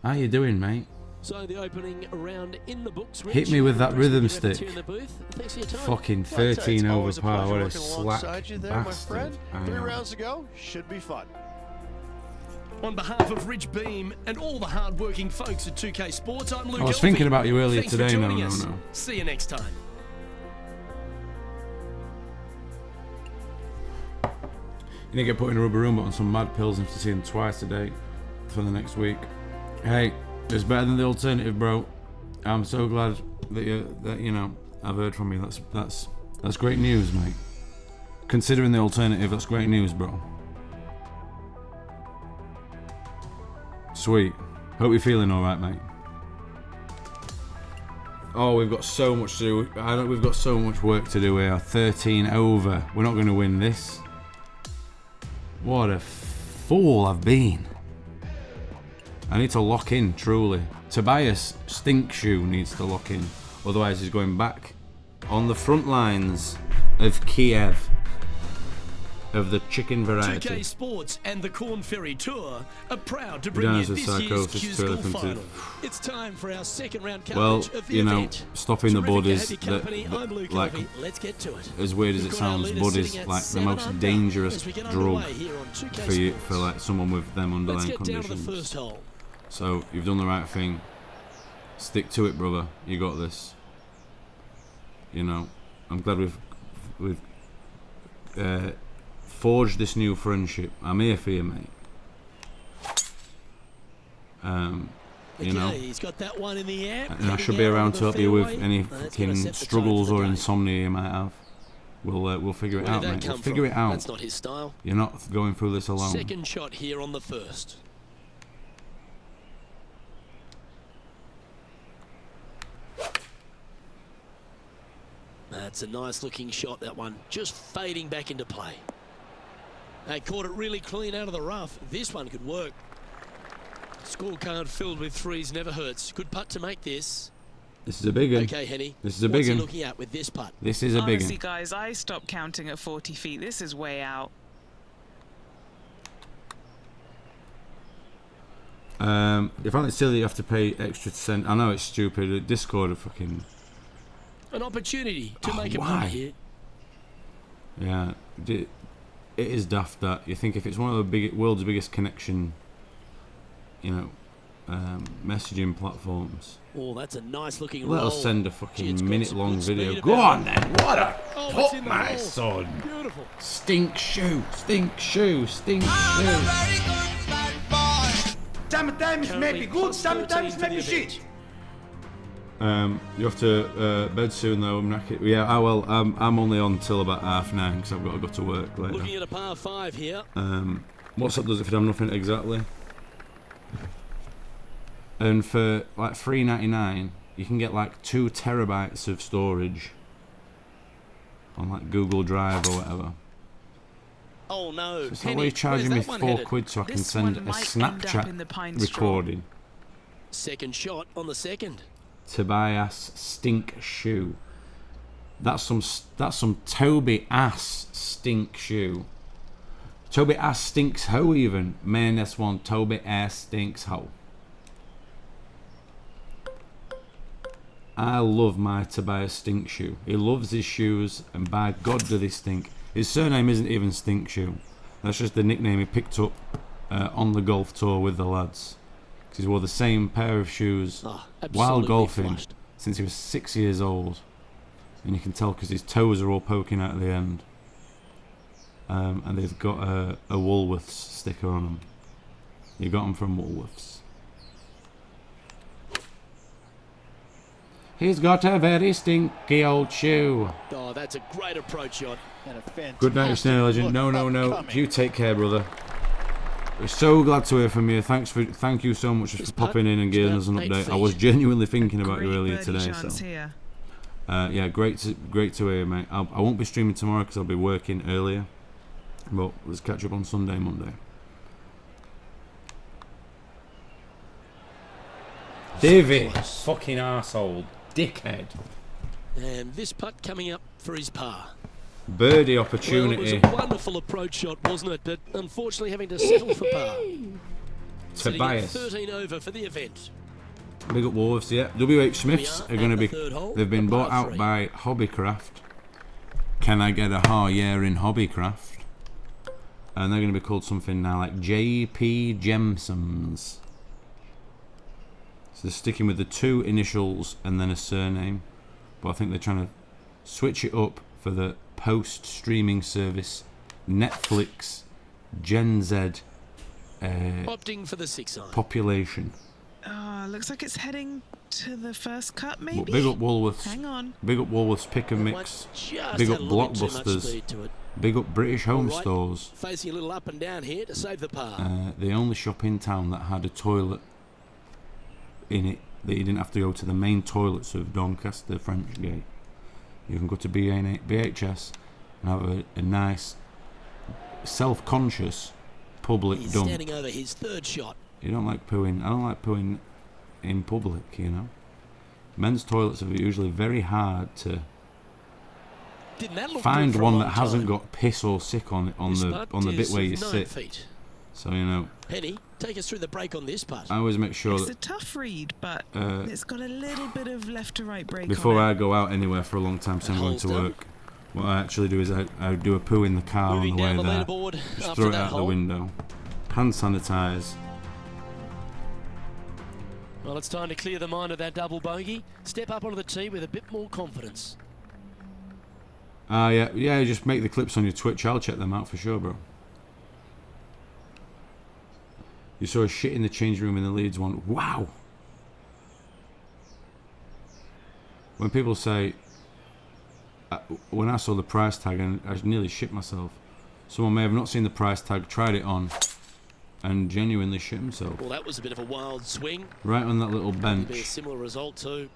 How you doing, mate? So the opening round in the books. Hit Rich. me with that rhythm Rest of your efforts stick. here in the booth. Thanks for your time. Fucking Well, it's 13 over always a par. pleasure What a working slack alongside you there, my bastard. friend. I 3 am. rounds to go. Should be fun. On behalf of Rich Beam and all the hard-working folks at 2K Sports, I'm Luke I was Elvey. thinking about you earlier Thanks today. For No, joining no, us. no. See you next time. You need to get put in a rubber room, but on some mad pills and have to see them twice a day for the next week. Hey, it's better than the alternative, bro. I'm so glad that you know I've heard from you. That's great news, mate. Considering the alternative, that's great news, bro. Sweet. Hope you're feeling all right, mate. Oh, we've got so much to do. We've got so much work to do here. 13 over. We're not going to win this. What a fool I've been. I need to lock in, truly. Tobias Stinkshoe needs to lock in. Otherwise, he's going back on the front lines of Kiev, of the chicken variety. 2K Sports and the Corn Ferry Tour are proud to bring you this year's Q's Golf Final. It's time for our second round coverage of the event. Stopping the bud is like, let's get to it. as weird as it sounds, bud is like the most dangerous drug for you, for like someone with them underlying conditions. So you've done the right thing. Stick to it, brother. You got this. You know, I'm glad we've forged this new friendship. I'm here for you, mate. You know, he's got that one in the air, and I should be around to help you with any fucking struggles or insomnia you might have. We'll figure it out, mate. We'll figure it out. That's not his style. You're not going through this alone. Second shot here on the first. That's a nice looking shot, that one. Just fading back into play. They caught it really clean out of the rough. This one could work. Scorecard filled with threes never hurts. Good putt to make this. This is a big one. Okay, Henny. This is a big one. What's he looking at with this putt? This is a big one. Honestly, guys, I stopped counting at 40 feet. This is way out. You find it silly you have to pay extra to send. I know it's stupid. Discord are fucking. An opportunity to make a money here. Yeah, it is daft that you think if it's one of the world's biggest connection, you know, messaging platforms. Oh, that's a nice looking Let roll. us send a fucking minute-long video. Go on then. What a putt, my son. Beautiful. Stinkshoe, Stinkshoe, Stinkshoe. Sometimes maybe good, sometimes maybe shit. You have to bed soon though. I'm knackered. Yeah, well, I'm only on till about 9:30 because I've got to go to work later. Looking at a par 5 here. What's up does it for them? Nothing exactly. And for like $3.99, you can get like 2 terabytes of storage on like Google Drive or whatever. Oh no! So why are you charging me £4 so I can send a Snapchat recording? Second shot on the second. Tobias Stinkshoe. That's some Toby ass Stinkshoe. Toby ass stinks ho even. Man, that's one Toby ass stinks ho. I love my Tobias Stinkshoe. He loves his shoes, and by God do they stink. His surname isn't even Stinkshoe. That's just the nickname he picked up on the golf tour with the lads. Because he wore the same pair of shoes while golfing since he was 6 years old. And you can tell because his toes are all poking out of the end. And they've got a Woolworths sticker on them. You got them from Woolworths. He's got a very stinky old shoe. Oh, that's a great approach shot. And a fantastic Good night, Snare Legend. No. You take care, brother. We're so glad to hear from you. Thank you so much for popping in and giving us an update. I was genuinely thinking about you earlier today. So, yeah, great to hear, mate. I won't be streaming tomorrow because I'll be working earlier. But let's catch up on Sunday, Monday. David, fucking arsehole, dickhead. And this putt coming up for his par. Birdie opportunity. Well, it was a wonderful approach shot, wasn't it? But unfortunately having to settle for par. Tobias. 13 over for the event. Big up Wolves, yeah. WH Smiths are going to be. They've been bought out by Hobbycraft. Can I get a yeah in Hobbycraft? And they're going to be called something now like JP Gemsons. So they're sticking with the 2 initials and then a surname. But I think they're trying to switch it up for the post-streaming service Netflix Gen Z opting for the 6-iron population. Looks like it's heading to the first cut, maybe. But big up Woolworths. Hang on. Big up Woolworths Pick and Mix. Big up Blockbusters. Big up British Home Stores. Facing a little up and down here to save the par. The only shop in town that had a toilet in it that you didn't have to go to the main toilets of Doncaster French Gate. You can go to BHS and have a nice, self-conscious public dump. Standing over his third shot. You don't like pooing. I don't like pooing in public, you know. Men's toilets are usually very hard to Didn't that look find good for a one long that hasn't time? got piss or sick on it on This the putt bit is where you 9 sit. feet. So, you know, Penny, take us through the break on this putt. I always make sure It's that a tough read, but it's got a little bit of left to right break before on I it. go out anywhere for a long time, so I'm going Hole's to done. work, what I actually do is I do a poo in the car Moving on the way down the there. leaderboard Just after throw it that out the hole. window. Hand sanitize. Well, it's time to clear the mind of that double bogey. Step up onto the tee with a bit more confidence. Yeah, just make the clips on your Twitch. I'll check them out for sure, bro. You saw a shit in the change room in the Leeds one. Wow. When people say, when I saw the price tag and I nearly shit myself. Someone may have not seen the price tag, tried it on, and genuinely shit himself. Well, that was a bit of a wild swing. Right on that little Be a bench. similar result too.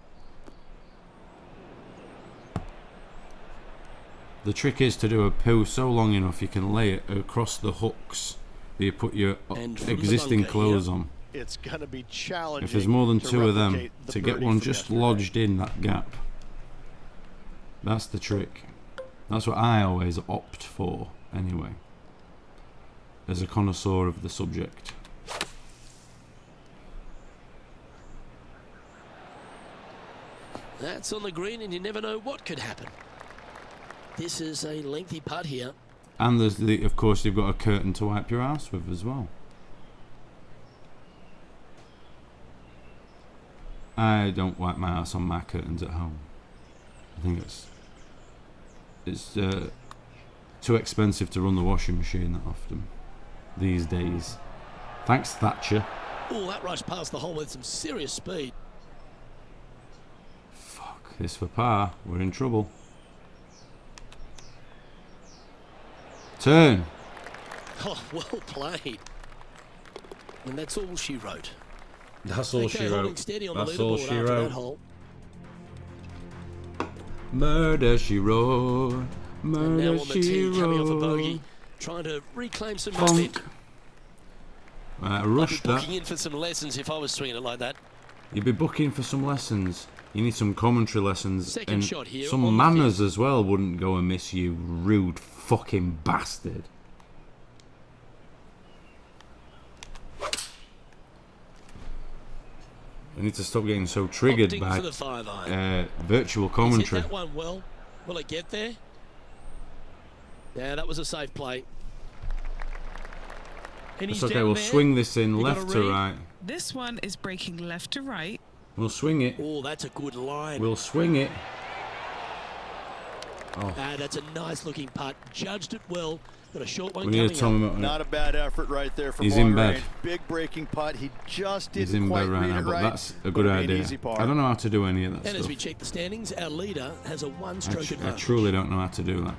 The trick is to do a poo so long enough you can lay it across the hooks that you put your And from the existing bunker clothes here. on. It's going to be challenging. If there's more than to two of them, replicate the to get birdie one from just yesterday. lodged in that gap. That's the trick. That's what I always opt for, anyway. As a connoisseur of the subject. That's on the green, and you never know what could happen. This is a lengthy putt here. And there's of course, you've got a curtain to wipe your ass with as well. I don't wipe my ass on my curtains at home. I think it's too expensive to run the washing machine that often these days. Thanks, Thatcher. Oh, that rush past the hole with some serious speed. Fuck, this for par. We're in trouble. Turn. Oh, well played. And that's all she wrote. That's all Okay, she holding wrote. steady on the That's all leaderboard she after that wrote. hole. Murder she wrote. And Murder now on the she tee, coming off a wrote. bogey, trying to reclaim some Bonk. momentum. Right, I I'd be rushed that. booking in for some lessons if I was swinging it like that. You'd be booking for some lessons. You need some commentary lessons. Second and shot here on some the manners as well wouldn't go amiss, you rude fucking bastard. I need to stop getting so triggered Opting by for the 5-iron. virtual He's hit commentary. that one well. Will it get there? Yeah, that was a safe play. And It's he's okay, down we'll there. swing this in You got left a to read? right. This one is breaking left to right. We'll swing it. Oh, that's a good line. We'll swing it. Oh, That's a nice looking putt. Judged it well. Got a short one we need to tell coming him up. Not a bad effort right there from He's long in bed. range. Big breaking putt. He just he's didn't in quite bed right read now, it but right. that's a Would good have been idea. easy par. I don't know how to do any of that And stuff. as we check the standings, our leader has a one-stroke I advantage. truly don't know how to do that.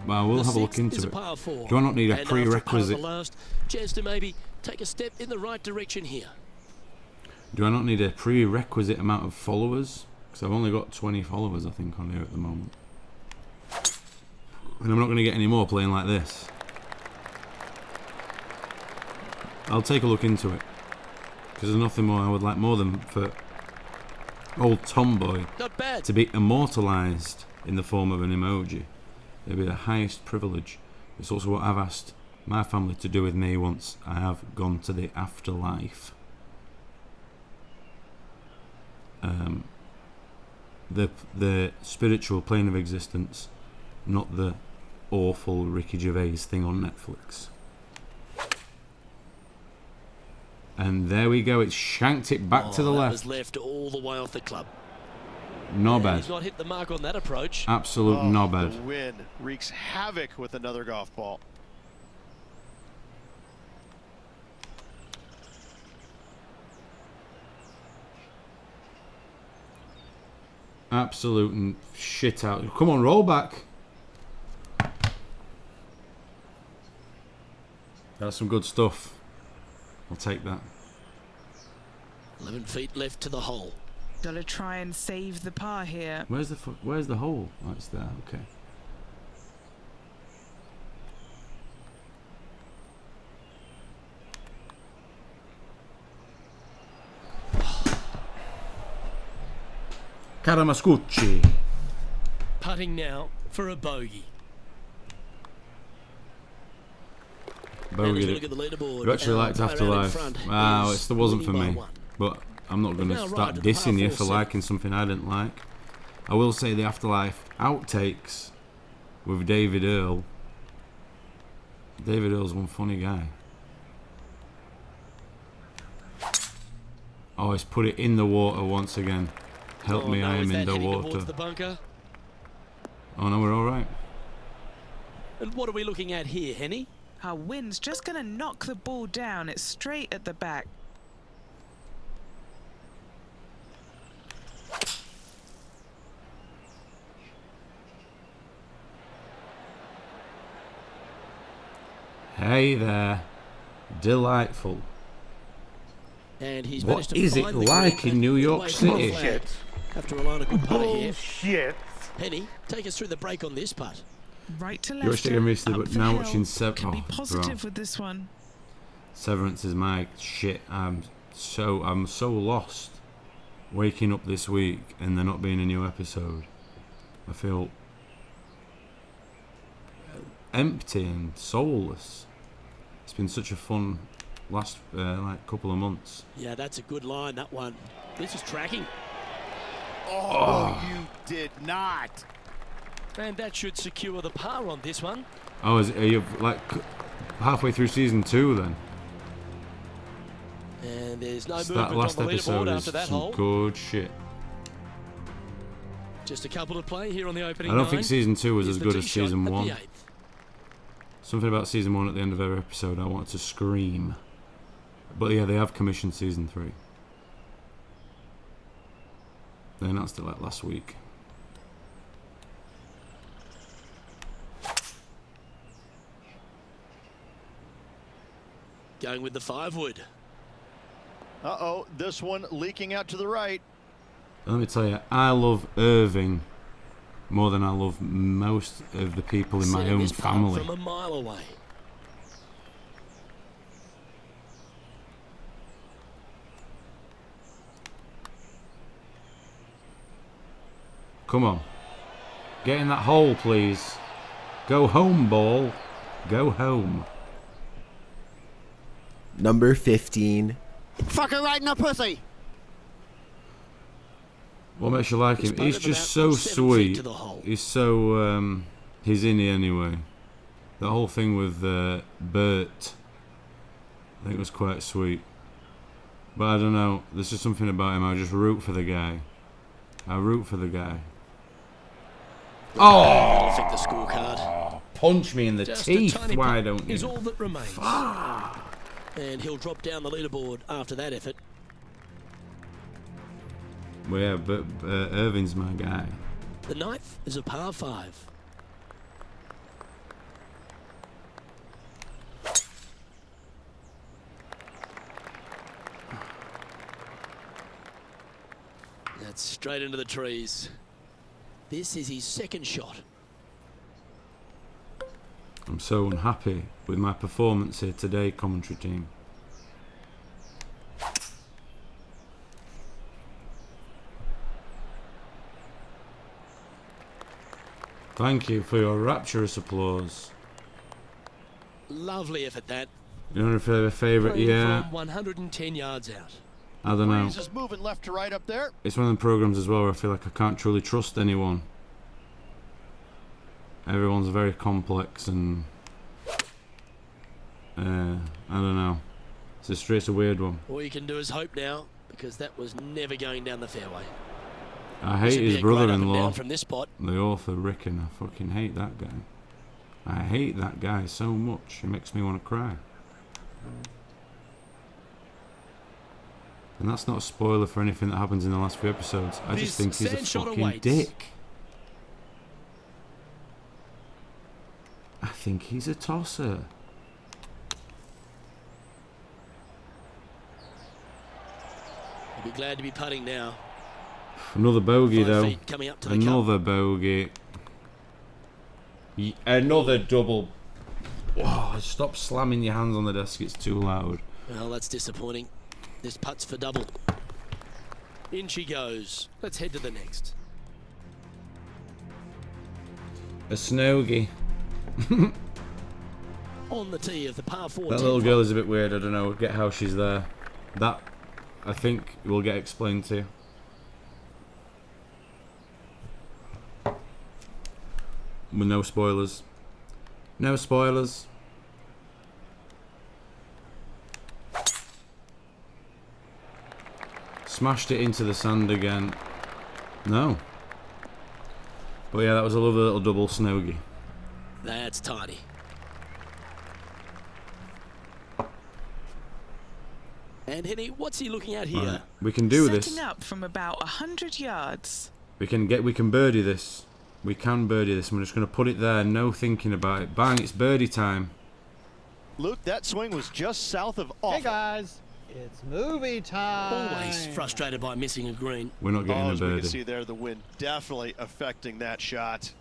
But I will The have a look sixth is into a it. par 4. Do I not need a And after par prerequisite? the last, chance to maybe take a step in the right direction here. Do I not need a prerequisite amount of followers? Because I've only got 20 followers, I think, on here at the moment. And I'm not going to get any more playing like this. I'll take a look into it. Because there's nothing more I would like more than for old Tomboy Not bad. to be immortalised in the form of an emoji. It'd be the highest privilege. It's also what I've asked my family to do with me once I have gone to the afterlife. The spiritual plane of existence, not the awful Ricky Gervais thing on Netflix. And there we go, it's shanked it back to the that left. was left all the way off the club. No And bad. He's not hit the mark on that approach. Absolute no bad. The wind wreaks havoc with another golf ball. Absolute shit out. Come on, roll back. That's some good stuff. I'll take that. 11 feet left to the hole. Gotta try and save the par here. Where's the hole? Oh, it's there. Okay. Caramascucci. Putting now for a bogey. Bogey. Look at the leaderboard. You actually liked Afterlife. Wow, it wasn't for me. But I'm not going to start dissing you for liking something I didn't like. I will say the Afterlife outtakes with David Earl. David Earl's one funny guy. Oh, he's put it in the water once again. Help me, I am in the water. Oh no, we're all right. And what are we looking at here, Henny? Our wind's just going to knock the ball down. It's straight at the back. Hey there. Delightful. And he's what is it like in New York City? After a line of good putter here. Bullshit. Penny, take us through the break on this putt. Right to You left. watched it again recently, but now watching Can be positive with this one. Severance is my shit. I'm so lost. Waking up this week and there not being a new episode. I feel empty and soulless. It's been such a fun last like couple of months. Yeah, that's a good line, that one. This is tracking. Oh, you did not. And that should secure the par on this one. Oh, are you like halfway through season 2 then? And there's no That movement last on the episode leaderboard is after that some hole. good shit. Just a couple to play here on the opening I don't nine. think season 2 was Here's as the good tee as shot season at the 1. eighth. Something about season 1 at the end of every episode I wanted to scream. But yeah, they have commissioned season 3. They announced it like last week. Going with the 5-wood. Uh-oh, this one leaking out to the right. And let me tell you, I love Irving more than I love most of the people in my Setting own this putt family. from a mile away. Come on. Get in that hole, please. Go home, ball. Go home. Number 15. Fucker right in the pussy. What makes you like him? He's just so 7 feet to sweet. the hole. He's so, he's in it anyway. The whole thing with Bert, I think was quite sweet. But I don't know, there's just something about him, I just root for the guy. I root for the guy. I think the scorecard. Punch me in the Just teeth, a tiny why putt don't is you? all that remains. And he'll drop down the leaderboard after that effort. Well, yeah, but Irving's my guy. The 9th is a par 5. That's straight into the trees. This is his second shot. I'm so unhappy with my performance here today, commentary team. Thank you for your rapturous applause. Lovely effort, that. You know if I have a favourite? Playing Yeah, From 110 yards out. I don't know. Breeze is moving left to right up there. It's one of the programs as well where I feel like I can't truly trust anyone. Everyone's very complex and I don't know. It's a weird one. All you can do is hope now, because that was never going down the fairway. I hate Should be his a great up and brother-in-law, down from this spot. the author Rickon. I fucking hate that guy. I hate that guy so much. It makes me want to cry. And that's not a spoiler for anything that happens in the last few episodes. I just think he's a sand shot fucking awaits. dick. I think he's a tosser. He'll be glad to be putting now. Another bogey 5 though. feet coming up to the Another bogey. Another double. Oh, stop slamming your hands on the desk, it's too loud. Well, that's disappointing. This putt's for double. In she goes. Let's head to the next. A Snowgie. On the tee of the par 4. That little girl is a bit weird. I don't know. Get how she's there. That, I think, will get explained to you. With no spoilers. No spoilers. Smashed it into the sand again. No. But yeah, that was a lovely little double Snowgie. That's tidy. And Henny, what's he looking at here? Right. We can do this. Setting up from about 100 yards. We can birdie this. We can birdie this. I'm just going to put it there. No thinking about it. Bang! It's birdie time. Luke, that swing was just south of off. Hey guys, it's movie time. Always frustrated by missing a green. We're not getting a As we birdie. can see there, the wind definitely affecting that shot.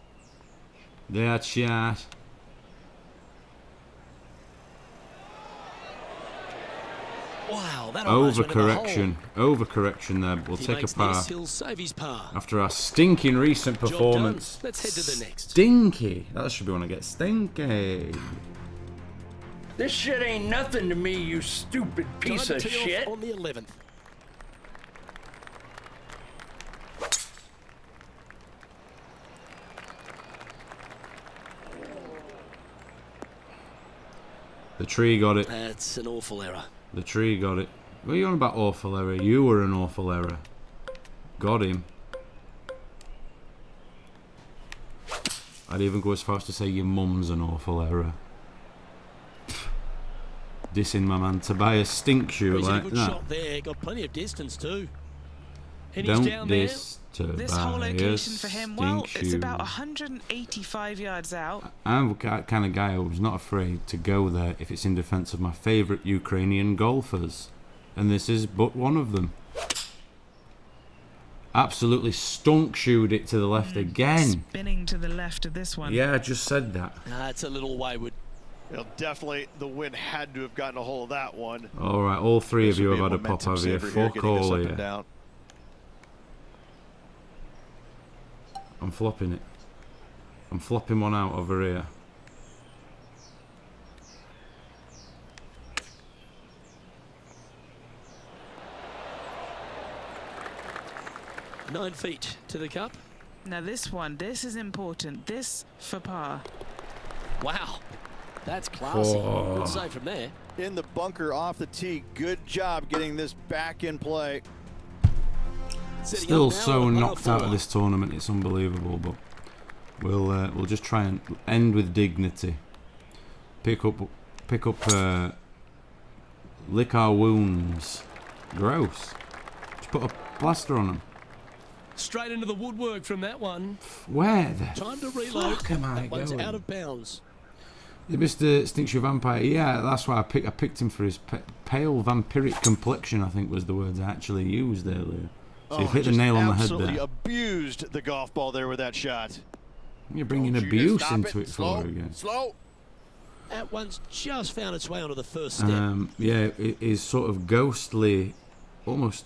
That shot. Wow, that almost went in the hole. Overcorrection there. We'll If he take a makes par. this, he'll save his par. After our stinking recent Job performance. done. Let's head to the next. Stinky. That should be when I get stinky. This shit ain't nothing to me, you stupid piece Time of to tee off shit. on the 11th. The tree got it. That's an awful error. The tree got it. What are you on about awful error? You were an awful error. Got him. I'd even go as far as to say your mum's an awful error. Dissing my man Tobias Stinkshoe He's like a good that. shot there. Got plenty of distance too. And he's Don't down there. diss Tobias This whole location for him, well, it's Stinkshoe. about 185 yards out. I'm the kind of guy who's not afraid to go there if it's in defence of my favourite Ukrainian golfers. And this is but one of them. Absolutely stunk-shoed it to the left again. Spinning to the left of this one. Yeah, I just said that. That's a little wayward. You know, definitely the wind had to have gotten a hold of that one. Alright, all three of This you would have be had a pop momentum over here. saver here, Fuck getting this all up of and you. down. I'm flopping it. I'm flopping one out over here. Nine feet to the cup. Now this one, this is important. This for par. Wow. That's classy. Oh. Good save from there. In the bunker off the tee. Good job getting this back in play. Setting Still up now so on a par knocked out of 4. this tournament, it's unbelievable, but we'll just try and end with dignity. Pick up lick our wounds. Gross. Just put a plaster on them. Straight into the woodwork from that one. Where the Time to reload. fuck am I That one's going? out of bounds. Mr. Stinkshoe Vampire, yeah, that's why I picked him for his pale vampiric complexion, I think was the words I actually used earlier. So you've hit the just nail on the head absolutely there. abused the golf ball there with that shot. You're bringing Don't you abuse stop into it. it Slow, for her again. Slow. That one's just found its way onto the first step. Yeah, it is sort of ghostly, almost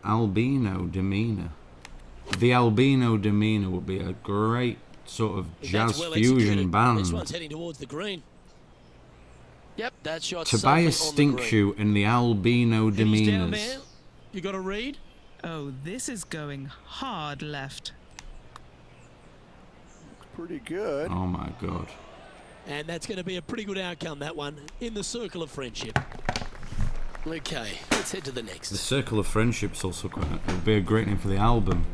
albino demeanour. The albino demeanour would be a great sort of jazz That's well fusion executed. band. This one's heading towards the green. Yep, that shot's Tobias safely on the green. Stinkshoe and the albino And he's down demeanours. there. You got a read? Oh, this is going hard left. Pretty good. Oh my god. And that's going to be a pretty good outcome, that one, in the circle of friendship. Okay, let's head to the The next. Circle of Friendship's also quite. It would be a great name for the album.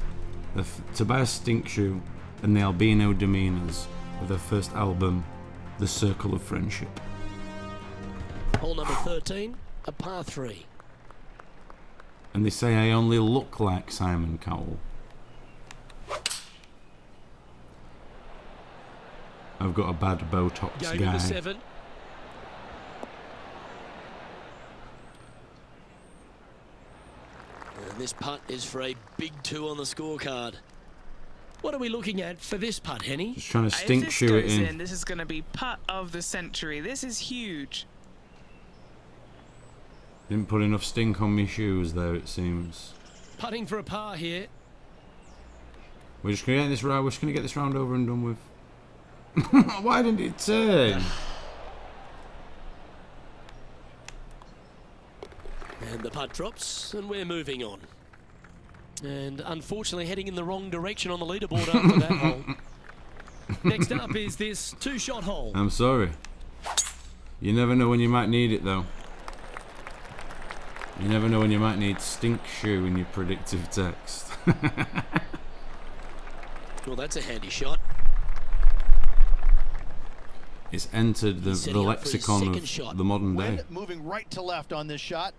Tobias Stinkshoe and the albino demeanours with their first album, The Circle of Friendship. Hole number 13, a par 3. And they say I only look like Simon Cowell. I've got a bad Botox Going guy. to the 7. And this putt is for a big 2 on the scorecard. What are we looking at for this putt, Henny? Just trying to If stink this shoe it goes in. this is going to be putt of the century. This is huge. Didn't put enough stink on my shoes there, it seems. Putting for a par here. We're just gonna get this round. We're just gonna get this round over and done with. Why didn't it turn? And the putt drops, and we're moving on. And unfortunately heading in the wrong direction on the leaderboard after that hole. Next up is this two-shot hole. I'm sorry. You never know when you might need it, though. You never know when you might need Stinkshoe in your predictive text. Well, that's a handy shot. It's entered the lexicon of the modern day. Moving right to left on this shot.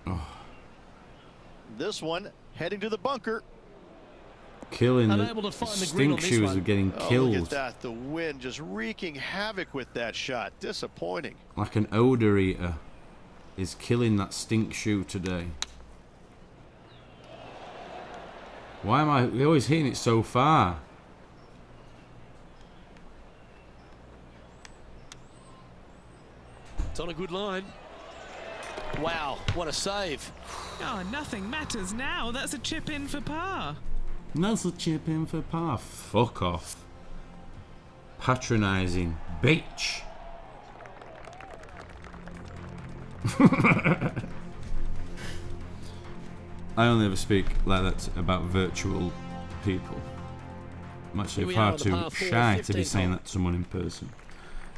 Oh. This one heading to the bunker. Killing Unable to find the green on this Stinkshoes one. are getting Oh, killed. look at that. The wind just wreaking havoc with that shot. Disappointing. Like an odor eater is killing that Stinkshoe today. Why am I always hitting it so far? It's on a good line. Wow, what a save. Oh, nothing matters now. That's a chip in for par. That's a chip in for par. Fuck off. Patronising bitch. I only ever speak like that about virtual people. I'm actually far too shy to be saying that to someone in person.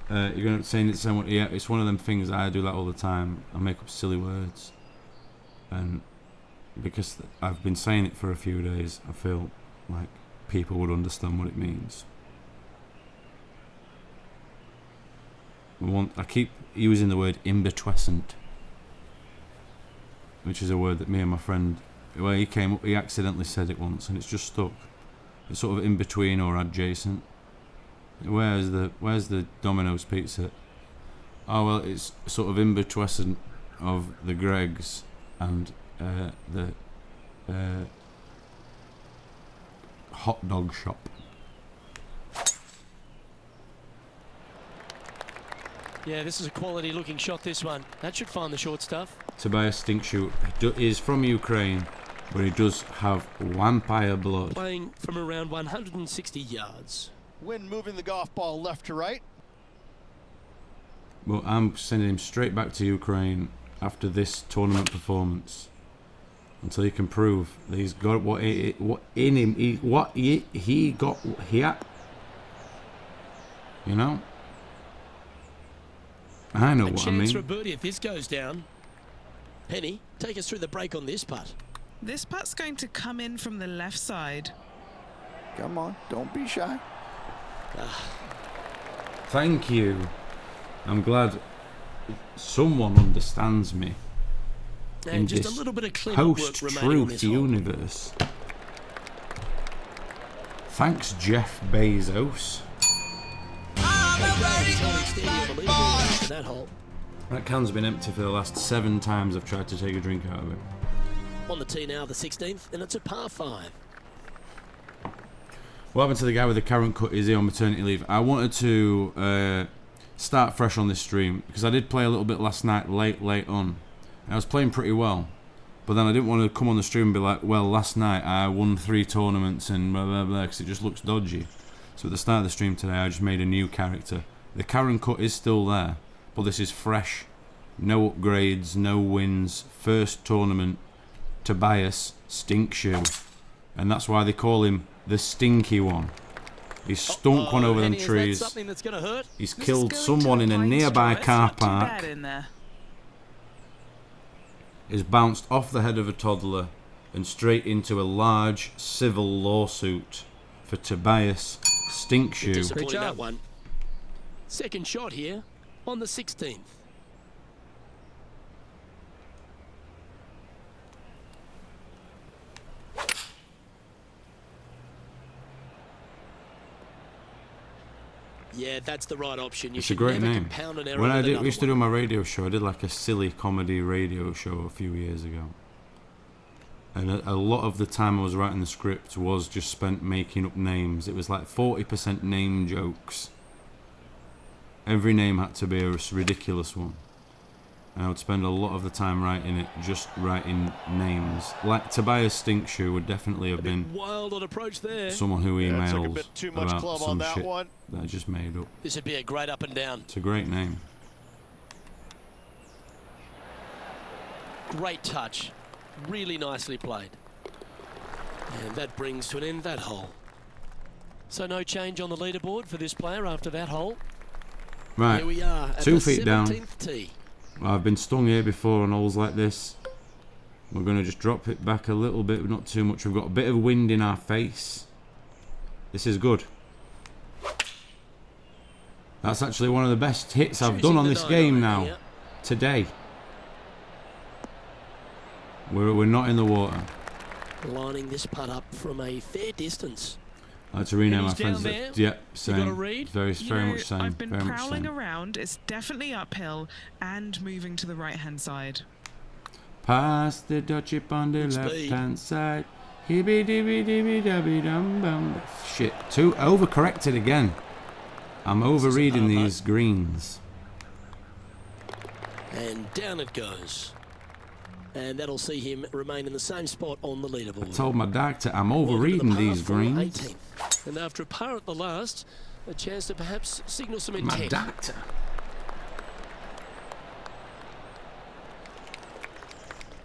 You're going to saying it to someone. Yeah, it's one of them things I do that all the time. I make up silly words, and because I've been saying it for a few days, I feel like people would understand what it means. I keep using the word imbitwescent, which is a word that me and my friend, well, he accidentally said it once, and it's just stuck. It's sort of in between or adjacent. Where's the Domino's pizza? Oh well, it's sort of in between of the Greggs and the hot dog shop. Yeah, this is a quality looking shot, this one. That should find the short stuff. Tobias Stinkshoe is from Ukraine, but he does have vampire blood. Playing from around 160 yards. Wind moving the golf ball left to right. Well, I'm sending him straight back to Ukraine after this tournament performance until he can prove that he's got what in him. He got here. You know. I know what I mean. A chance for a birdie if this goes down. Penny, take us through the break on this putt. This putt's going to come in from the left side. Come on, don't be shy. Thank you. I'm glad someone understands me. And in just this a little bit of cleanup work remaining on this post-truth hole. universe. Thanks, Jeff Bezos. That can's been empty for the last 7 times I've tried to take a drink out of it. On the tee now, the 16th, and it's a par 5. What happened to the guy with the current cut? Is he on maternity leave? I wanted to start fresh on this stream because I did play a little bit last night late on. I was playing pretty well, but then I didn't want to come on the stream and be like, well, last night I won 3 tournaments and blah blah blah, because it just looks dodgy. So at the start of the stream today I just made a new character. The Karen cut is still there, but this is fresh, no upgrades, no wins, first tournament, Tobias Stinkshoe, and that's why they call him the stinky one. He's stunk one over them trees. Something that's gonna hurt? He's killed someone in a nearby car park. He's bounced off the head of a toddler and straight into a large civil lawsuit for Tobias Stinkshoe. Disappointing that one. Second shot here on the 16th. Yeah, that's the right option. It's a great name. When I used to do my radio show, I did like a silly comedy radio show a few years ago. And a lot of the time I was writing the script was just spent making up names. It was like 40% name jokes. Every name had to be a ridiculous one. and I would spend a lot of the time writing it, just writing names. Like Tobias Stinkshoe would definitely have been wild on approach there. someone who Took a emails bit too much about club some on that shit one. that I just made up. This would be a great up and down. It's a great name. Great touch. Really nicely played. And that brings to an end that hole. So no change on the leaderboard for this player after that hole. Right, Here we are at 2 the feet down. 17th tee. I've been stung here before on holes like this. We're going to just drop it back a little bit, not too much. We've got a bit of wind in our face. This is good. That's actually one of the best hits I've done on this game now. Today. We're not in the water. Lining this putt up from a fair distance. I like to rename my He's down friends. there. Yep, You got a same. read? Very much same. I've been very much prowling same. around. It's definitely uphill and moving to the right-hand side. Past the dot chip on the left-hand side. Hibby dibby dibby dubby dum bum. Shit, too overcorrected again. I'm overreading these greens. And down it goes. And that'll see him remain in the same spot on the leaderboard. I told my doctor I'm overreading these greens. 18th. And after a par at the last, a chance to perhaps signal some My intent. doctor.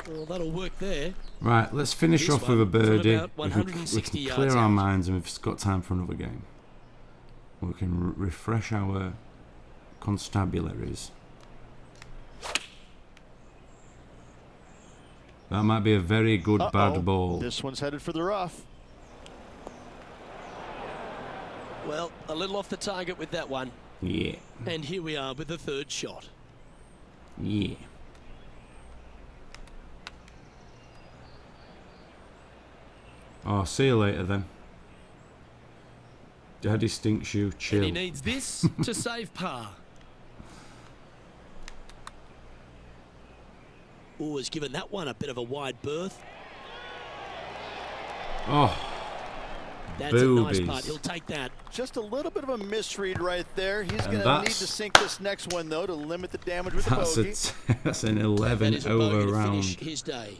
Well, that'll work there. Right, let's finish This off with a one from birdie. about We can 160 clear yards our out. minds and we've got time for another game. We can refresh our constabularies. That might be a very good bad ball. This one's headed for the rough. Well, a little off the target with that one. Yeah. And here we are with the third shot. Yeah. Oh, see you later then. Daddy Stinkshoe, chill. And he needs this to save par. Oh, has given that one a bit of a wide berth. Oh, That's boobies. a nice putt. He'll take that. Just a little bit of a misread right there. He's And going to need that's- to sink this next one, though, to limit the damage with the bogey. That's an That 11 is a over bogey to round. finish his day.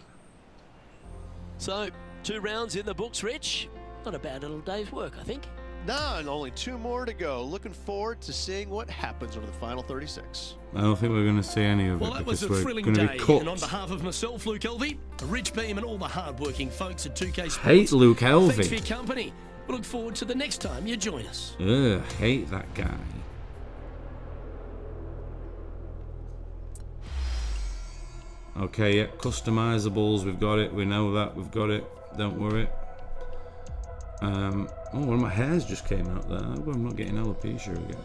So, 2 rounds in the books, Rich. Not a bad little day's work, I think. No, and only 2 more to go. Looking forward to seeing what happens over the final 36. I don't think we're going to see any of Well, it that was because a we're thrilling going to day. be cut. And on behalf of myself, Luke Elvey, Rich Beam, and all the hard-working folks at 2K Sports, Hate Luke Elvey. thanks for your company. We look forward to the next time you join us. Ugh, hate that guy. Okay, yeah, customizables, we've got it, we know that, we've got it, don't worry. Oh, one of my hairs just came out there. I hope I'm not getting alopecia again.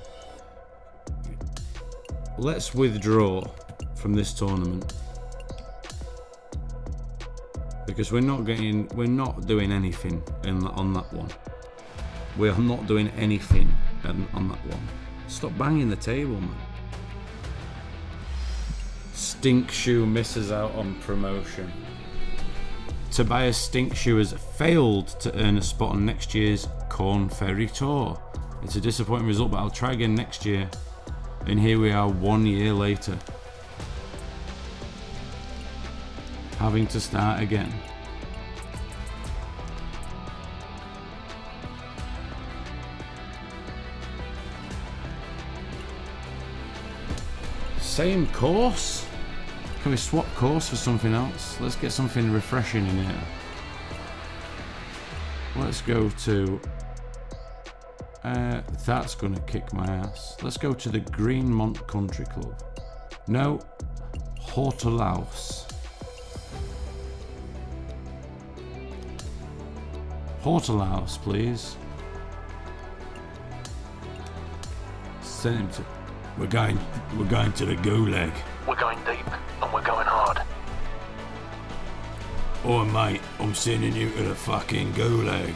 Let's withdraw from this tournament. Because we're not doing anything on that one. We are not doing anything on that one. Stop banging the table, man. Stinkshoe misses out on promotion. Tobias Stinkshoe has failed to earn a spot on next year's Corn Ferry Tour. It's a disappointing result, but I'll try again next year. And here we are 1 year later. Having to start again. Same course? Can we swap course for something else? Let's get something refreshing in here. Let's go to... that's going to kick my ass. Let's go to the Greenmont Country Club. No, Hortelaus. Hortelaus, please. Send him to... We're going to the Gulag. We're going deep and we're going hard. Oh mate, I'm sending you to the fucking Gulag.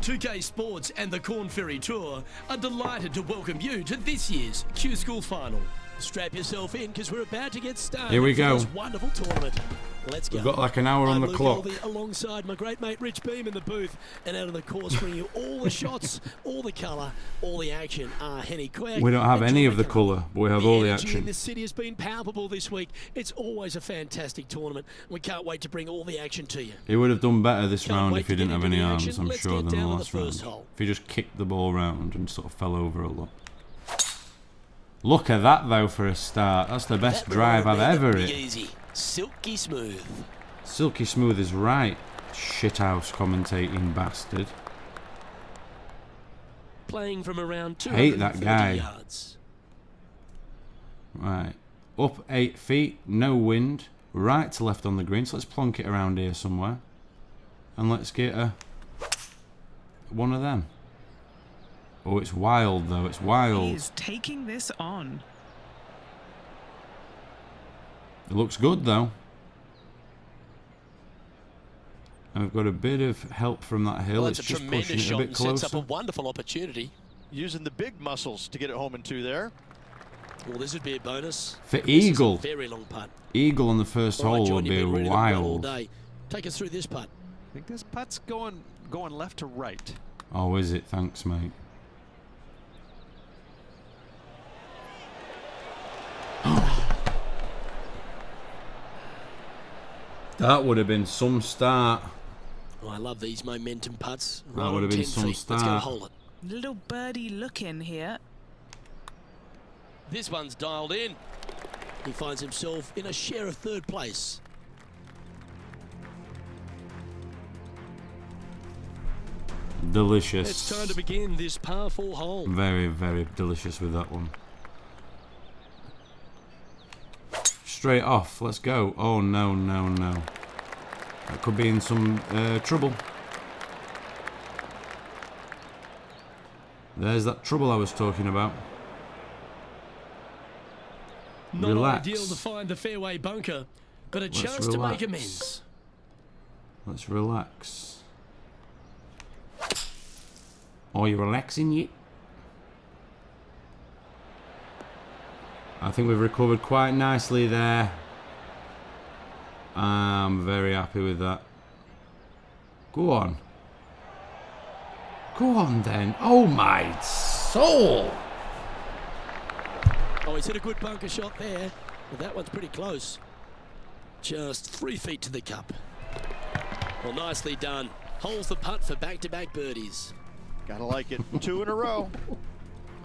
.2K Sports and the Corn Ferry Tour are delighted to welcome you to this year's Q-School Final. Strap yourself in because we're about to get started Here we for go. this wonderful tournament. Let's go. We've got like an hour on the Luke clock. Elvey alongside my great mate Rich Beam in the booth, and out of the course bringing you all the shots, all the colour, all the action. Henny Quirk. We don't have any of the colour, but we have all the energy in action. this city has been palpable this week. It's always a fantastic tournament. We can't wait to bring all the action to you. He would have done better this round if he didn't have any action. arms, I'm Let's sure, get than the down to last the round. first hole. If he just kicked the ball round and sort of fell over a lot. Look at that though for a start. That's the best drive I've ever hit. Easy. Silky smooth. Silky smooth is right, shithouse commentating bastard. Playing from around 230 Hate that guy. yards. Right, up 8 feet, no wind, right to left on the green. So let's plonk it around here somewhere, and let's get one of them. Oh, it's wild though. It's wild. He's taking this on. It looks good though. And we've got a bit of help from that hill. Well, it's that's a just tremendous pushing it a shot bit and sets up closer. A wonderful opportunity. Using the big muscles to get it home in 2 there. Well, this would be a bonus. For This Eagle. is a very long putt. Eagle on the first All right, hole John, would you've be been ready to roll all wild. day. Take us through this putt. I think this putt's going left to right. Oh, is it? Thanks, mate. That would have been some start. Oh, I love these momentum putts. That Right would have on been 10 some feet. Let's go start. hole it. Little birdie looking here. This one's dialed in. He finds himself in a share of third place. Delicious. It's time to begin this par 4 hole. Very, very delicious with that one. Straight off. Let's go. Oh, no, no, no. That could be in some trouble. There's that trouble I was talking about. Not Relax. ideal to find the fairway bunker, but a Let's chance to relax. make amends. Let's relax. Are you relaxing yet? I think we've recovered quite nicely there. I'm very happy with that. Go on. Go on then. Oh my soul! Oh, he's hit a good bunker shot there, but that one's pretty close. Just 3 feet to the cup. Well, nicely done. Holds the putt for back-to-back birdies. Gotta like it. 2 in a row.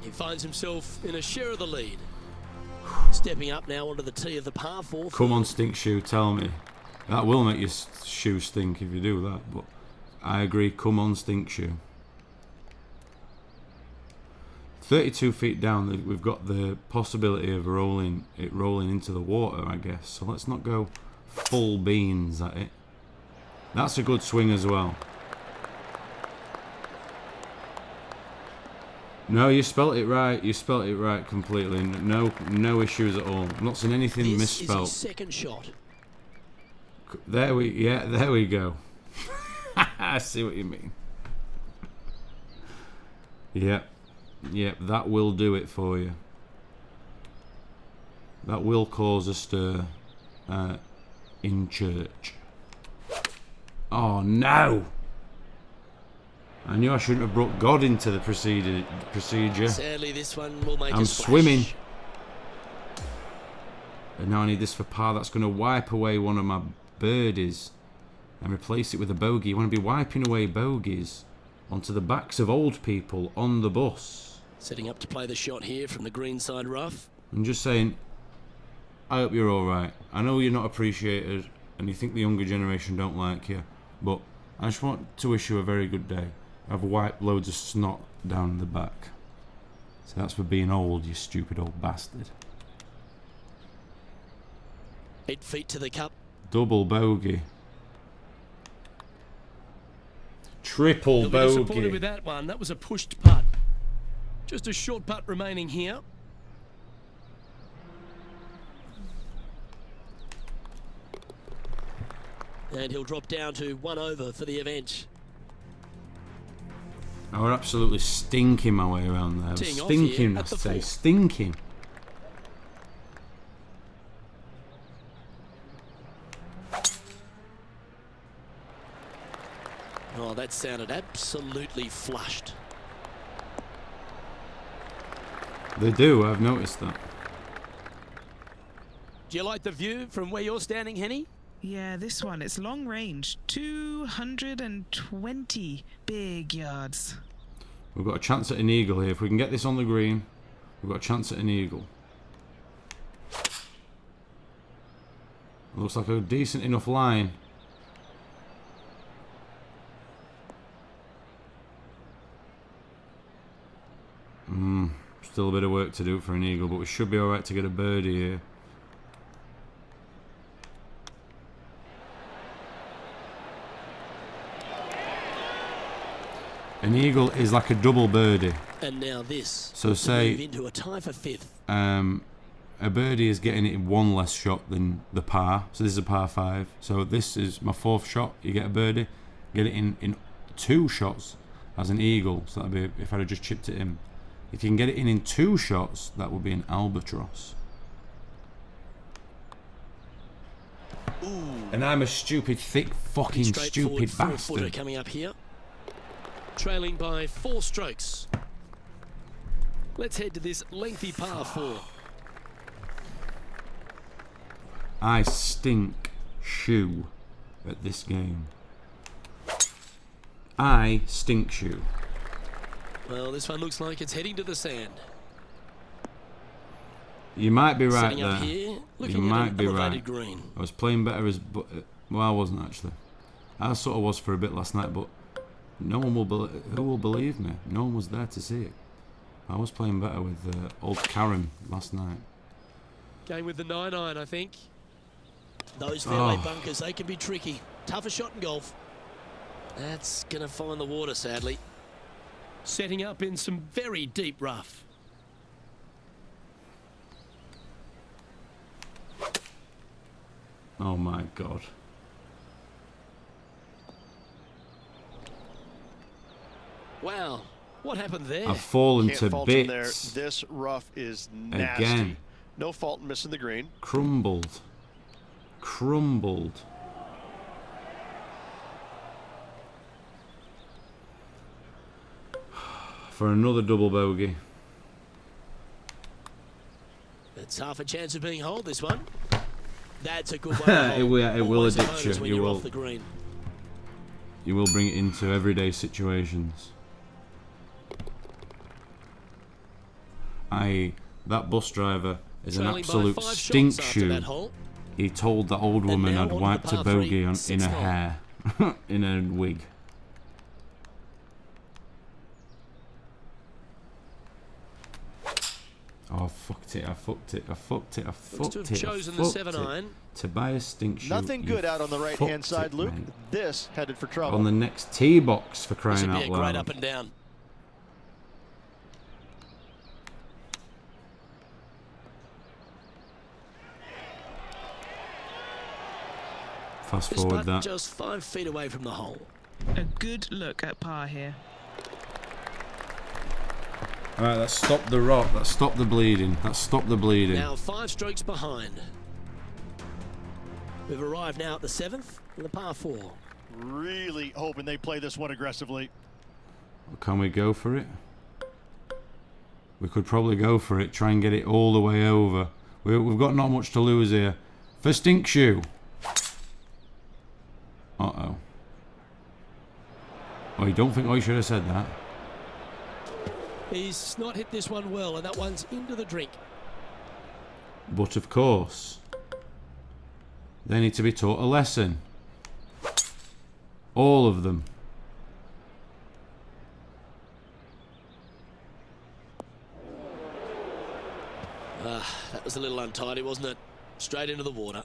He finds himself in a share of the lead. Stepping up now onto the tee of the par 4. Come on, Stinkshoe, tell me. That will make your shoe stink if you do that, but I agree. Come on, Stinkshoe. 32 feet down, we've got the possibility of rolling into the water, I guess. So let's not go full beans at it. That's a good swing as well. No, you spelt it right. You spelt it right completely. No issues at all. I'm not seeing anything This misspelt. is his second shot. There we go. I see what you mean. Yep, that will do it for you. That will cause a stir in church. Oh no! I knew I shouldn't have brought God into the procedure. Sadly, this one will make I'm a splash. swimming. And now I need this for par. That's going to wipe away one of my birdies and replace it with a bogey. You want to be wiping away bogeys onto the backs of old people on the bus. Setting up to play the shot here from the green side rough. I'm just saying, I hope you're alright. I know you're not appreciated and you think the younger generation don't like you, but I just want to wish you a very good day. I've wiped loads of snot down the back. So that's for being old, you stupid old bastard. 8 feet to the cup. Double bogey. Triple He'll be disappointed bogey. with that one. That was a pushed putt. Just a short putt remaining here. And he'll drop down to 1 over for the event. I was absolutely stinking my way around there. Teeing off Stinking, here I at the say. fourth. Stinking. that sounded absolutely flushed. They do, I've noticed that. Do you like the view from where you're standing, Henny? Yeah, this one, it's long range. 220 big yards. We've got a chance at an eagle here. If we can get this on the green, we've got a chance at an eagle. Looks like a decent enough line. Still a bit of work to do for an eagle, but we should be alright to get a birdie here. An eagle is like a double birdie. And now this. So say move into a tie for 5th. A birdie is getting it in one less shot than the par. So this is a par 5. So this is my 4th shot. You get a birdie. Get it in 2 shots as an eagle. So that'd be if I'd have just chipped it in. If you can get it in 2 shots, that would be an albatross. Ooh. And I'm a stupid, thick, fucking stupid bastard. Coming up here. Trailing by 4 strokes. Let's head to this lengthy par 4. I stink shoe at this game. I stink shoe. Well, this one looks like it's heading to the sand. You might be right Setting up there. here, You might be right. Green. I was playing better as... Well, I wasn't actually. I sort of was for a bit last night, but no one will... Who will believe me? No one was there to see it. I was playing better with old Karen last night. Going with the 9-iron, I think. Those fairway bunkers, they can be tricky. Tougher shot in golf. That's going to find the water, sadly. Setting up in some very deep rough. Oh my God. Wow, what happened there? I've fallen Can't to fault him there. bits. This rough is nasty. Again. No fault in missing the green. Crumbled. Crumbled. For another double bogey. It's half a chance of being holed, this one. That's a good one. It will addict you. When You you're will. off the green. You will bring it into everyday situations. That bus driver is an Trailing by absolute 5 shots stink after shoe. that hole. He told the old woman now I'd on to wiped the a par bogey three, in her 6 hole. hair. In a wig. Oh, I fucked it, I fucked it, I fucked it, I fucked to have it, chosen I the fucked 7-iron. it. To buy a Stinkshoe. Nothing you good out on the right-hand fucked side, it, Luke. mate. This headed for trouble. On the next tee box, for This crying would be out a great loud. up and down. Fast This forward putt that. just 5 feet away from the hole. A good look at par here. Alright, let's stop the rot. Let's stop the bleeding. Let's stop the bleeding. Now 5 strokes behind. We've arrived now at the 7th with a par 4. Really hoping they play this one aggressively. Can we go for it? We could probably go for it. Try and get it all the way over. We've got not much to lose here. For Stinkshoe. Uh-oh. Oh, you don't think I should have said that? He's not hit this one well, and that one's into the drink. But of course, they need to be taught a lesson. All of them. That was a little untidy, wasn't it? Straight into the water.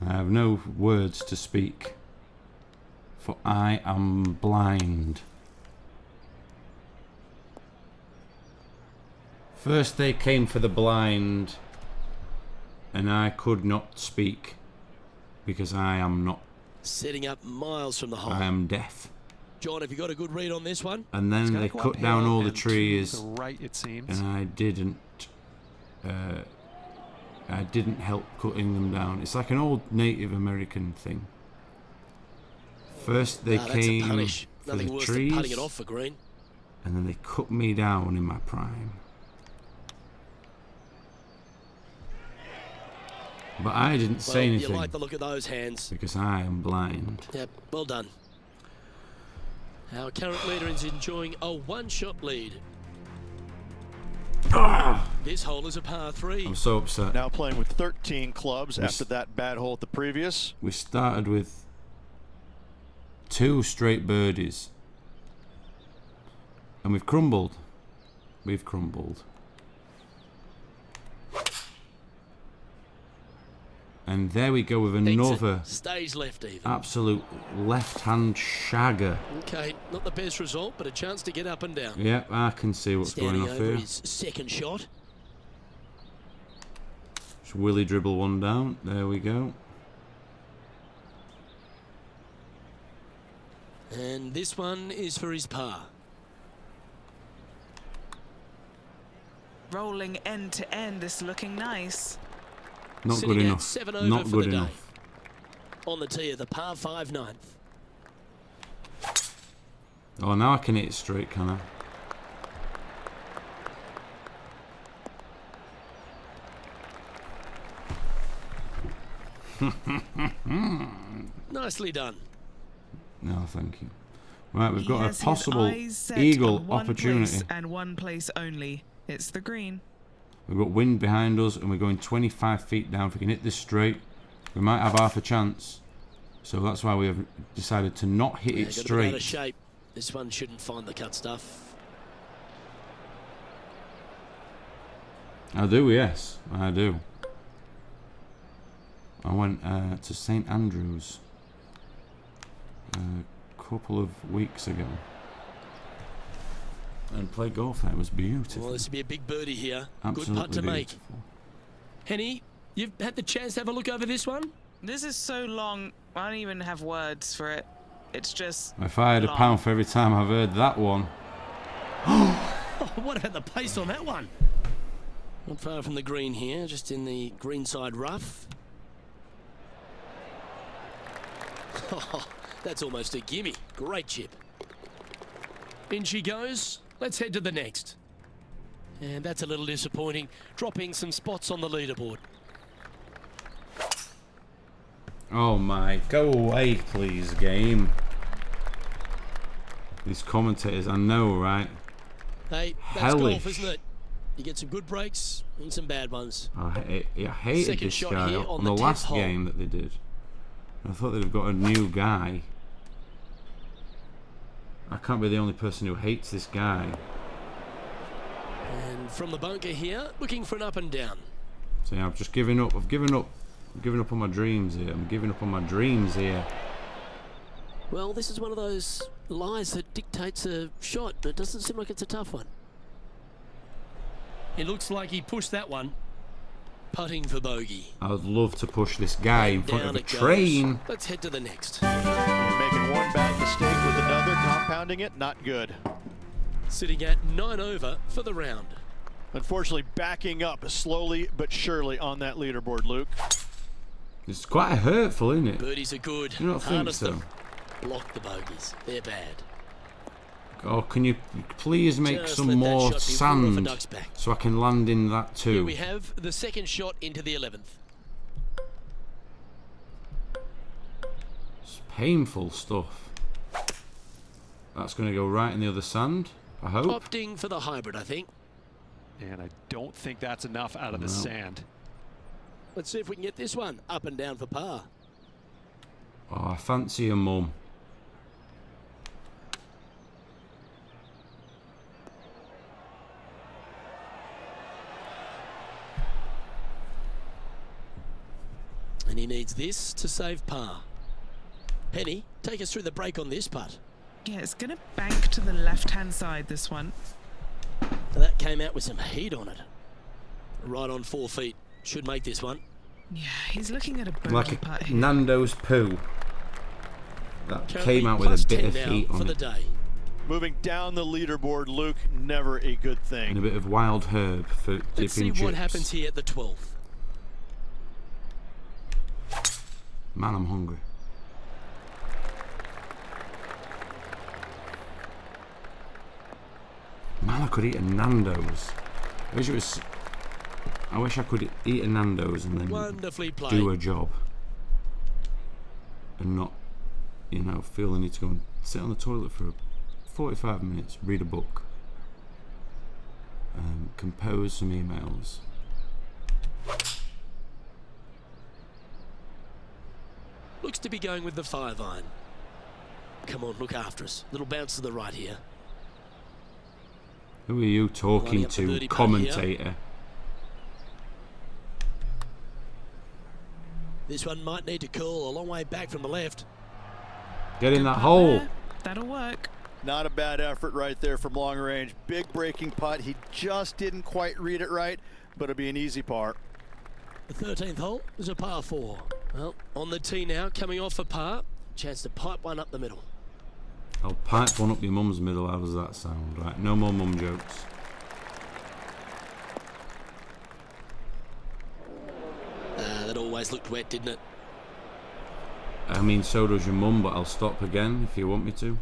I have no words to speak, for I am blind. First they came for the blind, and I could not speak, because I am not. Setting up miles from the hole. I am deaf. John, have you got a good read on this one? And then they cut down all the trees, to the right, it seems. and I didn't. I didn't help cutting them down. It's like an old Native American thing. First they came for Nothing the worse trees, than putting it off for green. and then they cut me down in my prime. But I didn't say anything. You like the look of those hands. Because I am blind. Yep, well done. Our current leader is enjoying a one-shot lead. This hole is a par 3. I'm so upset. Now playing with 13 clubs after that bad hole at the previous. We started with 2 straight birdies. And we've crumbled. We've crumbled. And there we go with another stage left even. Absolute left-hand shagger. Okay, not the best result, but a chance to get up and down. Yep, I can see what's Standing going off over here. his second shot. Just Willy dribble one down. There we go. And this one is for his par. Rolling end to end, this looking nice. Not Sitting good at enough. 7 over Not for good the day. enough. On the tee of the par 5 9th. Oh, now I can hit it straight, can I? Nicely done. No, thank you. Right, we've He got a has his possible eyes set eagle on one opportunity. place and one place only. It's the green. We've got wind behind us and we're going 25 feet down. If we can hit this straight, we might have half a chance. So that's why we have decided to not hit it Got a bit out straight. of shape. This one shouldn't find the cut stuff. I do, yes. I do. I went to St. Andrews a couple of weeks ago and played golf there. It was beautiful. Well, this would be a big birdie here. Absolutely Good putt to make. beautiful. Henny, you've had the chance to have a look over this one? This is so long, I don't even have words for it. It's just If I had long. £1 for every time I've heard that one. Oh, what about the pace on that one? Not far from the green here, just in the greenside rough. Oh, that's almost a gimme. Great chip. In she goes. Let's head to the next. And that's a little disappointing, dropping some spots on the leaderboard. Oh my, go away please, game. These commentators, I know, right? Hey, that's Hellish. golf, isn't it? You get some good breaks and some bad ones. I hated Second this shot guy here on on the the last 10th hole. game that they did. I thought they'd have got a new guy. I can't be the only person who hates this guy. And from the bunker here, looking for an up and down. So yeah, I've just given up. I've given up on my dreams here. I'm giving up on my dreams here. Well, this is one of those lies that dictates a shot, but it doesn't seem like it's a tough one. It looks like he pushed that one. Putting for bogey. I would love to push this guy in front Down of a it goes. train. Let's head to the next. Making one bad mistake with another, compounding it, not good. Sitting at 9 over for the round. Unfortunately, backing up slowly but surely on that leaderboard, Luke. It's quite hurtful, isn't it? Birdies are good. You don't think Hardest so? them. Block the bogeys. They're bad. Oh, can you please make Just some let that more shot be one off a sand duck's back. so I can land in that too? Here we have the second shot into the 11th. It's painful stuff. That's going to go right in the other sand, I hope. Opting for the hybrid, I think. And I don't think that's enough out of the No. sand. Let's see if we can get this one up and down for par. Oh, I fancy a mum. And he needs this to save par. Penny, take us through the break on this putt. Yeah, it's going to bank to the left-hand side, this one. Now that came out with some heat on it. Right on 4 feet. Should make this one. Yeah, he's looking at a bogey Like putt a here. Nando's poo. That Currently came out with plus a bit 10 of now heat for on the it. day. Moving down the leaderboard, Luke, never a good thing. And a bit of wild herb for dipping Let's see chips. what happens here at the 12th. Man, I'm hungry. Man, I could eat a Nando's. I wish I could eat a Nando's and then Wonderfully played. do a job. And not, you know, feel the need to go and sit on the toilet for 45 minutes, read a book, compose some emails. Looks to be going with the 5-iron. Come on, look after us. Little bounce to the right here. Who are you talking Lining up the to, birdie putt commentator? This one might need to curl a long way back from the left. Get in that hole. That'll work. Not a bad effort right there from long range. Big breaking putt. He just didn't quite read it right, but it'll be an easy par. The 13th hole is a par 4. Well, on the tee now, coming off a par. Chance to pipe one up the middle. I'll pipe one up your mum's middle. How does that sound? Right, no more mum jokes. That always looked wet, didn't it? I mean, so does your mum, but I'll stop again if you want me to.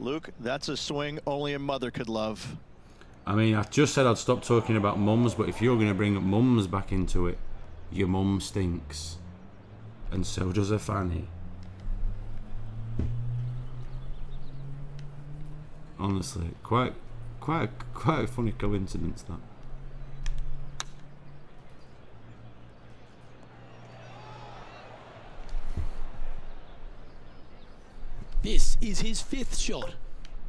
Luke, that's a swing only a mother could love. I mean, I just said I'd stop talking about mums, but if you're going to bring up mums back into it, your mum stinks. And so does her fanny. Honestly, quite a funny coincidence, that. This is his 5th shot.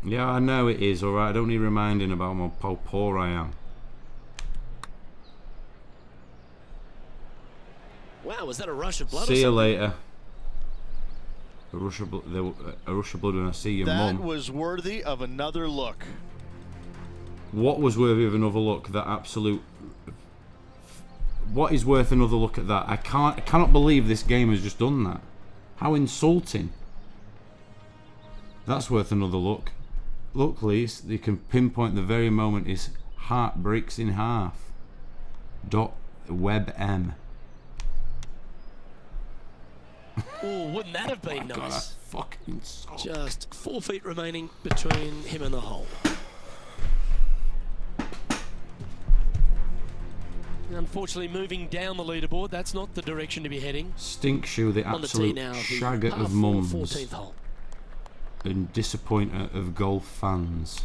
Yeah, I know it is, alright. I don't need reminding about how poor I am. Wow, was that a rush of blood? See you later. A rush of blood when I see your mum. That was worthy of another look. What was worthy of another look? That absolute... What is worth another look at that? I cannot believe this game has just done that. How insulting. That's worth another look. Look, Lee, you can pinpoint the very moment his heart breaks in half. .webm. Oh, wouldn't that have been God, nice? Fucking sock. Just 4 feet remaining between him and the hole. Unfortunately, moving down the leaderboard, that's not the direction to be heading. Stinkshoe, the absolute shagger of mums. 14th hole. And disappointer of golf fans.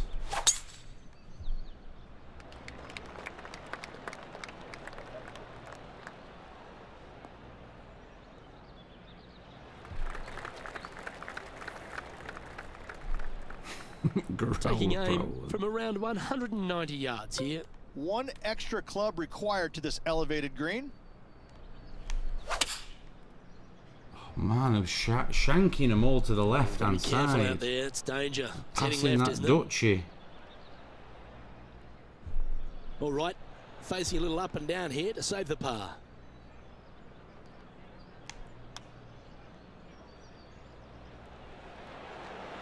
Taking aim from around 190 yards here. One extra club required to this elevated green. Man, I'm shanking them all to the left-hand Be careful side. out there, it's danger. It's Passing heading left, that isn't Dutchie. it? All right, facing a little up and down here to save the par.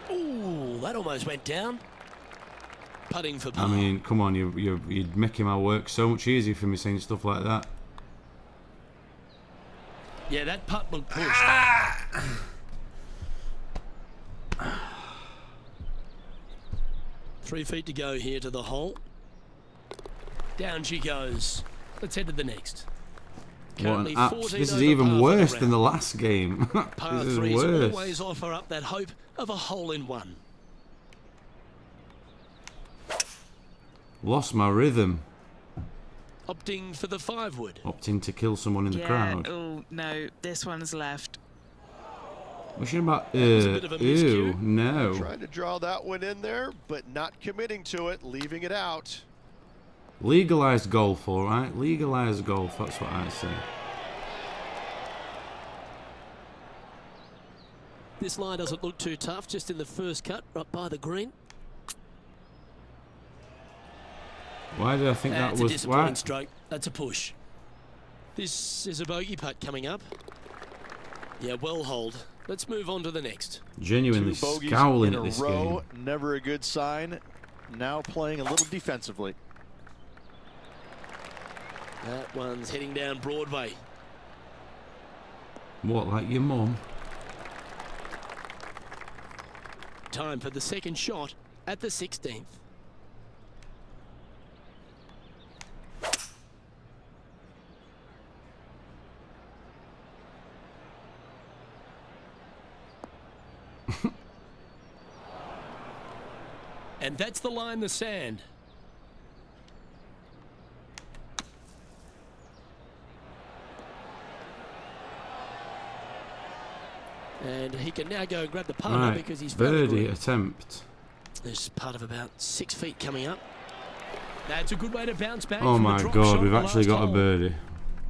Ooh, that almost went down. Putting for par. I mean, come on, you're making my work so much easier for me saying stuff like that. Yeah, that putt looked pushed. 3 feet to go here to the hole. Down she goes. Let's head to the next. Currently 14 this is over even par worse for the than the round. last game. Par This is threes worse. always offer up that hope of a hole in one. Lost my rhythm. Opting for the 5-wood. Opting to kill someone in the crowd. Oh, no, this one's left. What's she about? was a bit of a Ew, miscue. no. Trying to draw that one in there, but not committing to it, leaving it out. Legalised golf, alright? Legalised golf, that's what I say. This line doesn't look too tough, just in the first cut, right by the green. Why did I think That's that a was... disappointing Why? stroke. That's a push. This is a bogey putt coming up. Yeah, well hold. Let's move on to the next. Genuinely 2 bogeys scowling in at a this row, game. never a good sign. Now playing a little defensively. That one's heading down Broadway. What, like your mum? Time for the second shot at the 16th. And that's the line in the sand. And he can now go and grab the putter Right, because he's found the birdie green. attempt. There's part of about 6 feet coming up. That's a good way to bounce back. Oh from the my drop God, shot we've the actually last got a hole. birdie.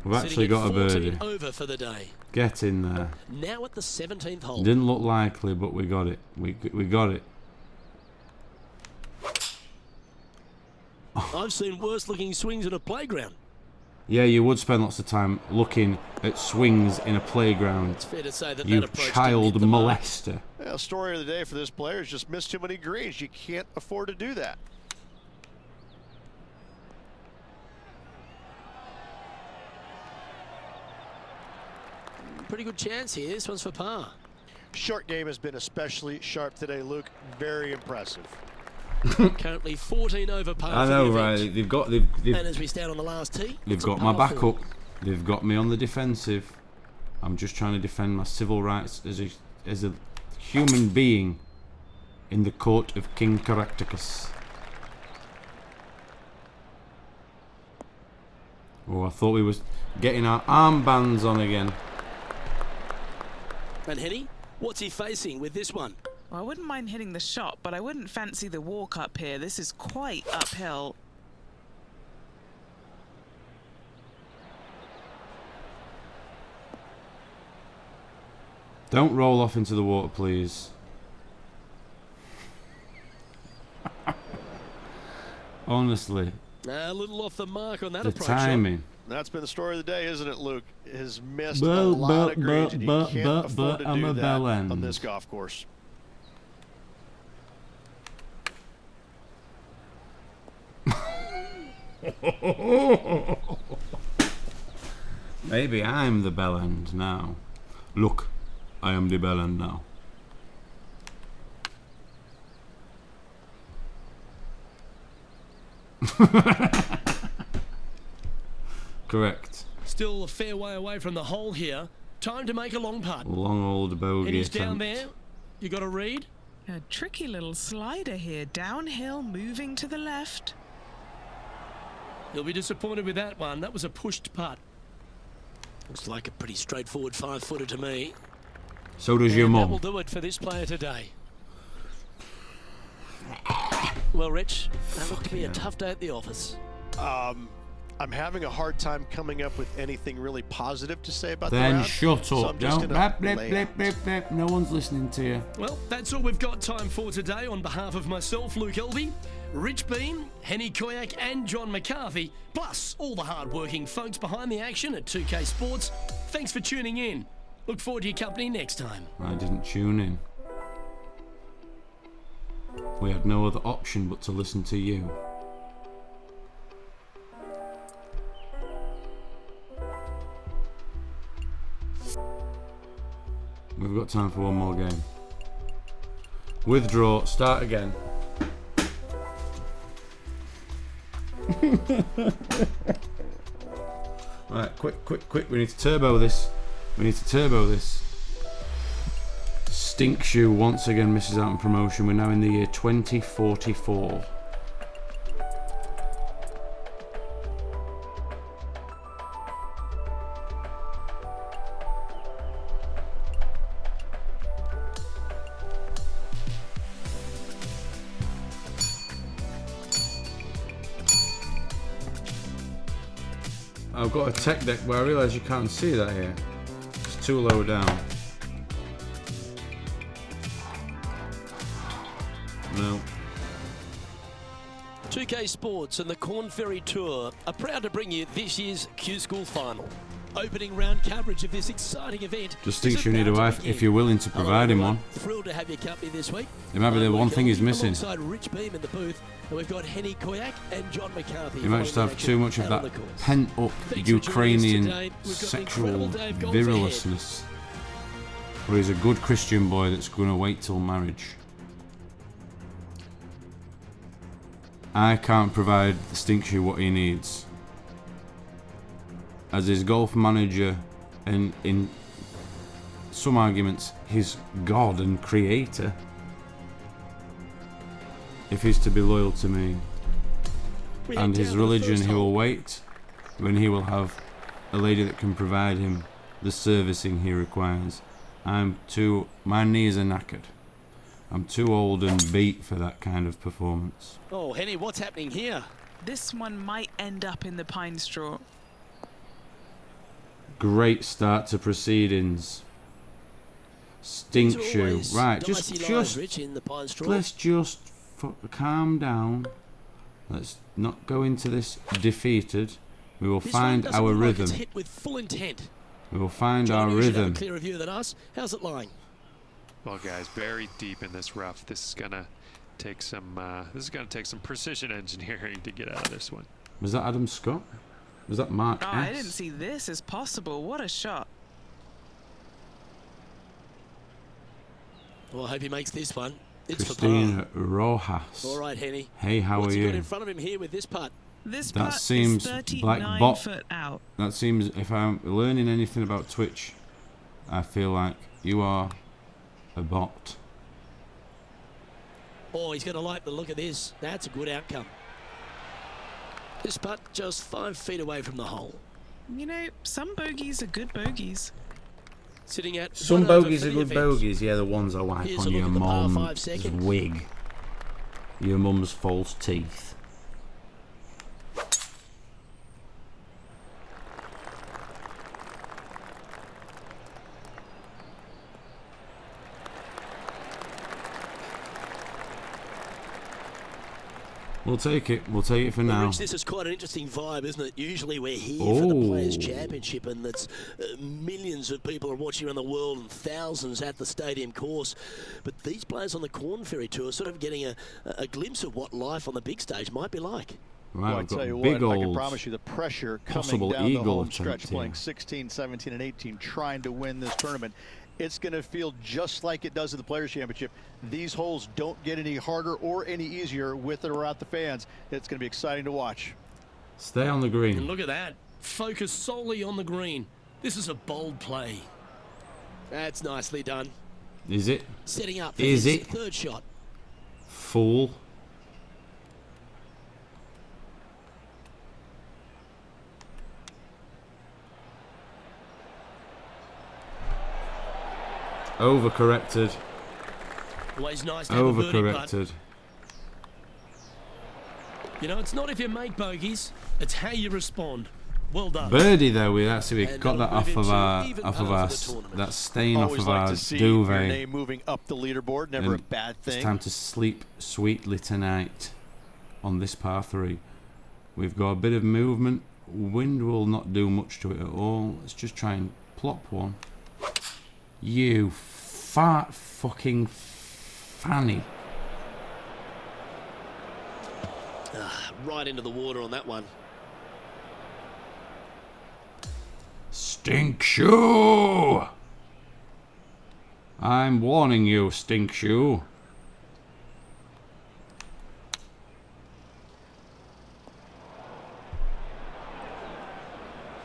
We've Sitting actually at got a 14 birdie. over for the day. Get in there. Now at the 17th hole. Didn't look likely, but we got it. We got it. I've seen worse looking swings in a playground. Yeah, you would spend lots of time looking at swings in a playground. It's fair to say that You that approach child didn't hit the mark. molester. Yeah, story of the day for this player is just missed too many greens. You can't afford to do that. Pretty good chance here. This one's for par. Short game has been especially sharp today, Luke. Very impressive. Currently 14 over par. I for know, the right? event. They've And as we stand on the last tee, They've it's a got my par back four. up. They've got me on the defensive. I'm just trying to defend my civil rights as a human being in the court of King Caractacus. Oh, I thought we was getting our armbands on again. And Henny, what's he facing with this one? Well, I wouldn't mind hitting the shot, but I wouldn't fancy the walk up here. This is quite uphill. Don't roll off into the water, please. Honestly, A little off the mark on that the approach. timing. That's been the story of the day, isn't it, Luke? Has missed a But, lot of greens, and you but, can't afford to I'm do a that bell on end. this golf course. Maybe I'm the bell end now. Look, I am the bell end now. Correct. Still a fair way away from the hole here. Time to make a long putt. Long old bogey And he's attempt. down there. You got a read? A tricky little slider here. Downhill, moving to the left. You'll be disappointed with that one. That was a pushed putt. Looks like a pretty straightforward 5-footer to me. So does your And that mum. will do it for this player today. Well, Rich, that looked to be a tough day at the office. I'm having a hard time coming up with anything really positive to say about the Then round. shut so up. I'm just Don't. gonna Blip, blip, lay blip, out. blip, blip. No one's listening to you. Well, that's all we've got time for today. On behalf of myself, Luke Elvey, Rich Bean, Henny Koyak and John McCarthy, plus all the hard-working folks behind the action at 2K Sports, thanks for tuning in. Look forward to your company next time. I didn't tune in. We had no other option but to listen to you. We've got time for one more game. Withdraw, start again. Right, quick. We need to turbo this. Stinkshoe once again misses out on promotion. We're now in the year 2044. I've got a tech deck where I realise you can't see that here. It's too low down. No. 2K Sports and the Corn Ferry Tour are proud to bring you this year's Q School Final. opening round coverage of this exciting event. Just Stinkshoe need a wife if you're willing to provide him one. Thrilled to have your company this week. It might be the one thing he's missing. Alongside Rich Beam in the booth, and we've got Henny Koyak and John McCarthy. He might just have too much of that pent-up Ukrainian sexual virilousness. Or he's a good Christian boy that's going to wait till marriage. I can't provide Stinkshoe what he needs. As his golf manager, and in some arguments, his God and creator, if he's to be loyal to me and his religion, he will wait when he will have a lady that can provide him the servicing he requires. My knees are knackered. I'm too old and beat for that kind of performance. Oh, Henny, what's happening here? This one might end up in the pine straw. Great start to proceedings. Stinkshoe. Right, let's just calm down. Let's not go into this defeated. We will find our rhythm. It's hit with full intent. We will find our You should have rhythm. a clearer view than us. How's it lying? Well, guys, very deep in this rough. This is gonna take some. Precision engineering to get out of this one. Was that Adam Scott? Was that Mark Oh, S? I didn't see this as possible. What a shot. Well, I hope he makes this one. It's Christine for Rojas. All right, Henny. Hey, how What's are he got you? in front of him here with this putt? This That putt seems is 39 black bot. foot out. That seems, if I'm learning anything about Twitch, I feel like you are a bot. Oh, he's going to like the look of this. That's a good outcome. This putt just 5 feet away from the hole. You know, some bogeys are good bogeys. Sitting at Some 1 over bogeys for are the good event. bogeys. Yeah, the ones I wipe Here's on a your look at the par 5 mum's second. wig. Your mum's false teeth. We'll take it. We'll take it for now. Rich, this is quite an interesting vibe, isn't it? Usually we're here for the Players' Championship, and that's millions of people are watching around the world and thousands at the stadium course. But these players on the Corn Ferry Tour are sort of getting a glimpse of what life on the big stage might be like. Right, well, I tell you what, I can promise you the pressure coming down the home stretch, playing 16, 17, and 18, trying to win this tournament. It's going to feel just like it does at the Players' Championship. These holes don't get any harder or any easier with or without the fans. It's going to be exciting to watch. Stay on the green. And look at that. Focus solely on the green. This is a bold play. That's nicely done. Is it? Setting up for his third shot. Fool. Overcorrected. Always nice to have a birdie putt. Overcorrected. You know, it's not if you make bogeys, it's how you respond. Well done. Birdie though, we got that off of our that stain Always off of like our to see duvet. your name moving up the leaderboard. Never a And bad thing. It's time to sleep sweetly tonight on this par 3. We've got a bit of movement. Wind will not do much to it at all. Let's just try and plop one. You fart fucking fanny. Right into the water on that one. Stinkshoe! I'm warning you, Stinkshoe.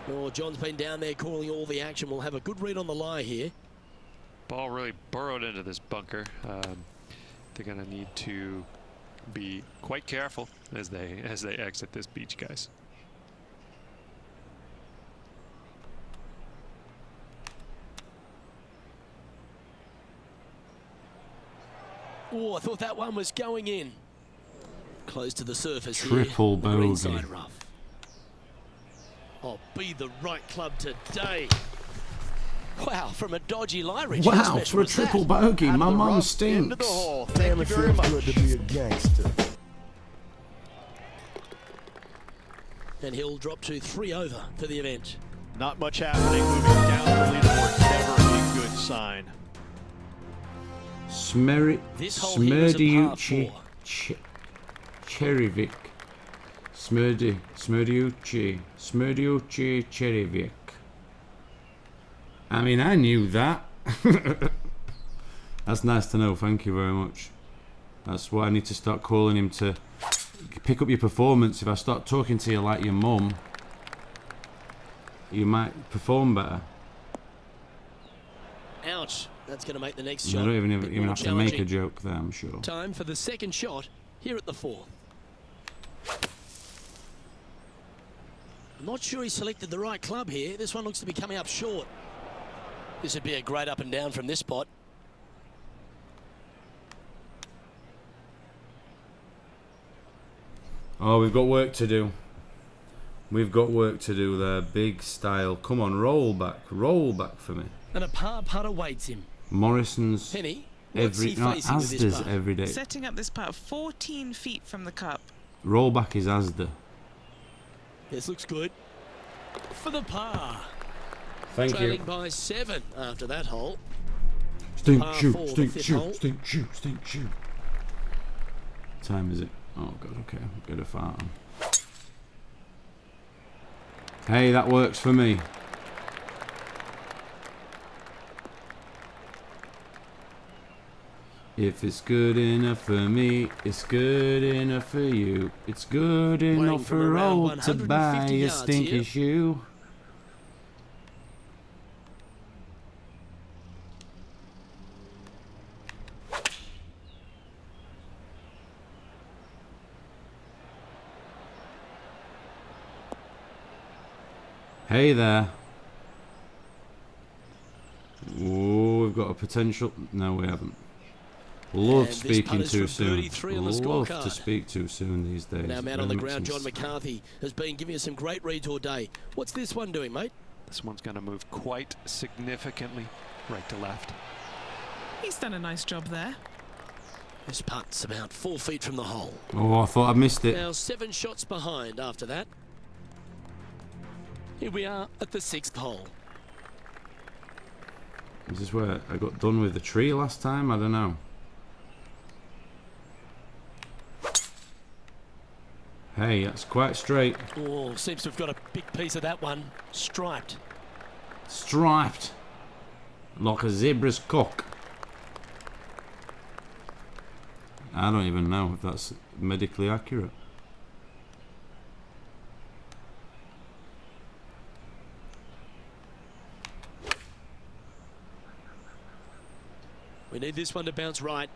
Oh, John's been down there calling all the action. We'll have a good read on the lie here. Ball really burrowed into this bunker. They're going to need to be quite careful as they exit this beach, guys. Oh, I thought that one was going in. Close to the surface Triple here. bogey. Greenside rough. Oh, be the right club today. Wow, from a dodgy lie, Rich. Wow, for a triple bogey, my mum stinks. Thank you very much. Good to be a gangster. And he'll drop to 3 over for the event. Not much happening. Moving down the leaderboard, never a good sign. Smerdiucci Cherevic. Smerdiucci Cherevic. I mean, I knew that. That's nice to know. Thank you very much. That's what I need to start calling him to pick up your performance. If I start talking to you like your mum, you might perform better. Ouch. That's going to make the next I shot. don't even have to make a joke there, I'm sure. Time for the second shot here at the 4th. I'm not sure he selected the right club here. This one looks to be coming up short. This would be a great up and down from this spot. Oh, we've got work to do. We've got work to do there. Big style. Come on, roll back for me. And a par putt awaits him. Morrison's Penny, Asda's every day. Setting up this putt 14 feet from the cup. Roll back is Asda. This looks good. For the par. Thank Trailing you. by 7 after that hole. Stinkshoe. Time is it? Oh god, okay, I'll get a fart on. Hey, that works for me. If it's good enough for me, it's good enough for you. It's good enough for all to buy a stinky shoe. Hey there. Oh, we've got a potential. No, we haven't. Love speaking too soon. Love to speak too soon these days. Now, man on the ground, John McCarthy has been giving us some great reads all day. What's this one doing, mate? This one's going to move quite significantly right to left. He's done a nice job there. This putt's about 4 feet from the hole. Oh, I thought I missed it. Now 7 shots behind after that. Here we are at the 6th hole. Is this where I got done with the tree last time? I don't know. Hey, that's quite straight. Oh, seems to have got a big piece of that one. Striped. Striped. Like a zebra's cock. I don't even know if that's medically accurate. We need this one to bounce right.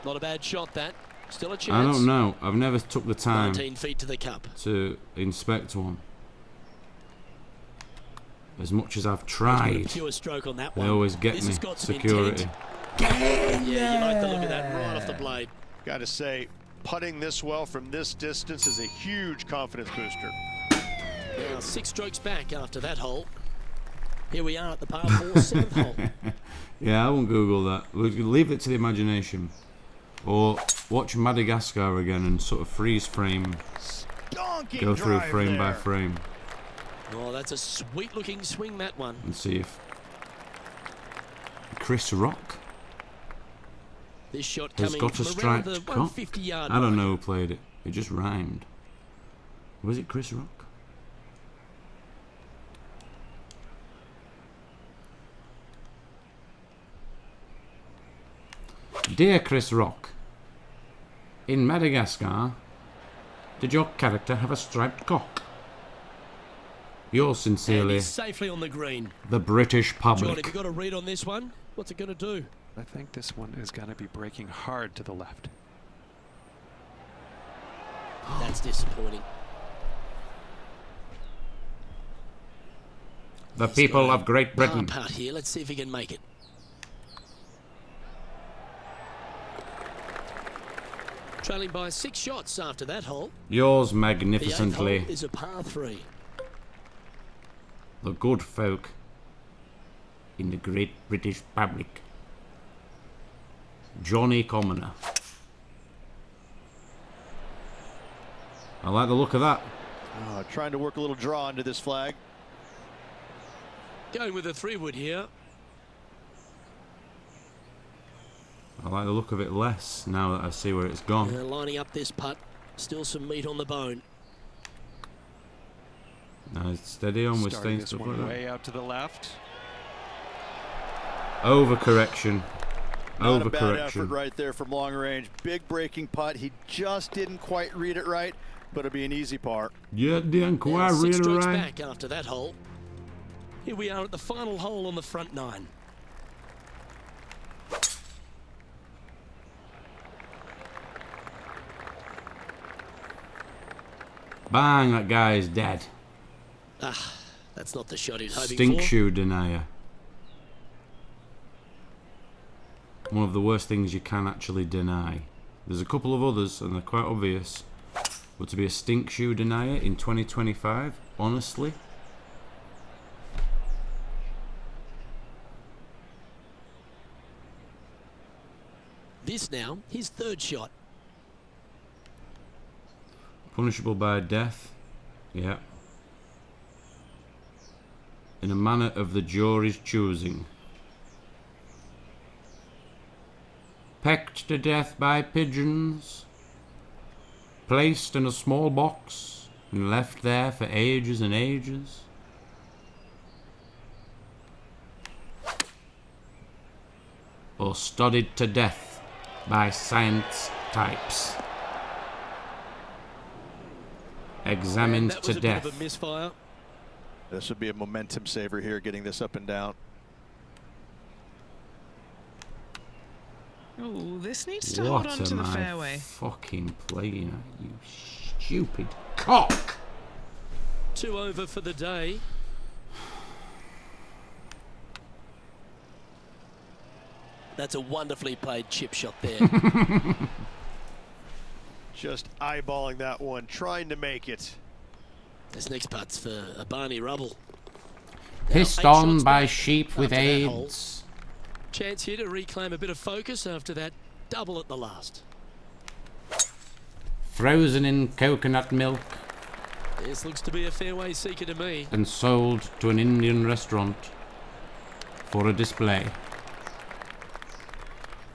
Not a bad shot, that. Still a chance. I don't know. I've never took the time 19 feet to the cup to inspect one. As much as I've tried, pure stroke on that they one. always get me security. Yeah, you like the look of that right off the blade. Got to say, putting this well from this distance is a huge confidence booster. Now 6 strokes back after that hole. Here we are at the par 4 7th hole. Yeah, I won't Google that. We'll leave it to the imagination. Or watch Madagascar again and sort of freeze frame. Go through frame by frame. Oh, that's a sweet looking swing, that one. And see if Chris Rock This shot has coming got a from around the striped cock. 150-yard I don't line. know who played it. It just rhymed. Was it Chris Rock? Dear Chris Rock, in Madagascar, did your character have a striped cock? Yours And sincerely, he's safely on the green. the British John, have public. you got a read on this one? What's it going to do? I think this one is going to be breaking hard to the left. That's disappointing. The people of Great Britain. Par putt here. Let's see if he can make it. Trailing by 6 shots after that hole. Yours The 8th magnificently, hole is a par 3. the good folk in the Great British public. Johnny Commoner. I like the look of that. Trying to work a little draw into this flag. Going with a 3-wood here. I like the look of it less now that I see where it's gone. Lining up this putt. Still some meat on the bone. Nice, steady on with Starting staying this stuff one like that. way out to the left. Overcorrection. Not a bad effort right there from long range. Big breaking putt. He just didn't quite read it right, but it'll be an easy par. Yeah, didn't quite read 6 it strokes right. back after that hole. Here we are at the final hole on the front 9. Bang, that guy is dead. That's not the shot he's hoping Stinkshoe denier. One of the worst things you can actually deny. There's a couple of others and they're quite obvious. But to be a Stinkshoe denier in 2025, honestly. This now, his 3rd shot. Punishable by death. Yeah. In a manner of the jury's choosing. Pecked to death by pigeons. Placed in a small box and left there for ages and ages. Or studied to death by science types. Examined that to was a death. bit of a misfire. This would be a momentum saver here, getting this up and down. Oh, this needs to hold on to the fairway. Fucking playing at, you stupid cock. 2 over for the day. That's a wonderfully played chip shot there. Just eyeballing that one, trying to make it. This next putt's for a Barney Rubble. Pissed on by sheep with AIDS. Chance here to reclaim a bit of focus after that double at the last. Frozen in coconut milk. This looks to be a fairway seeker to me. And sold to an Indian restaurant for a display.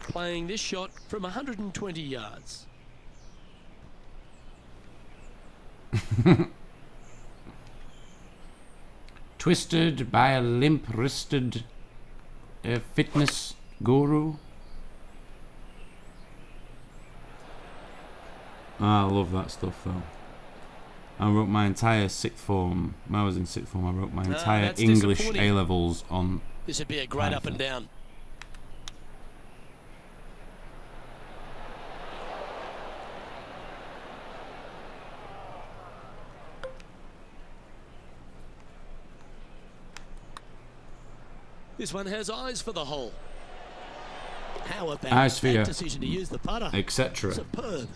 Playing this shot from 120 yards. Twisted by a limp-wristed fitness guru. I love that stuff though. I wrote my entire sixth form. When I was in sixth form, I wrote my entire English A-levels on. This would be a great up and down. This one has eyes for the hole. How about eyes for that decision to use the putter? Etc. Superb.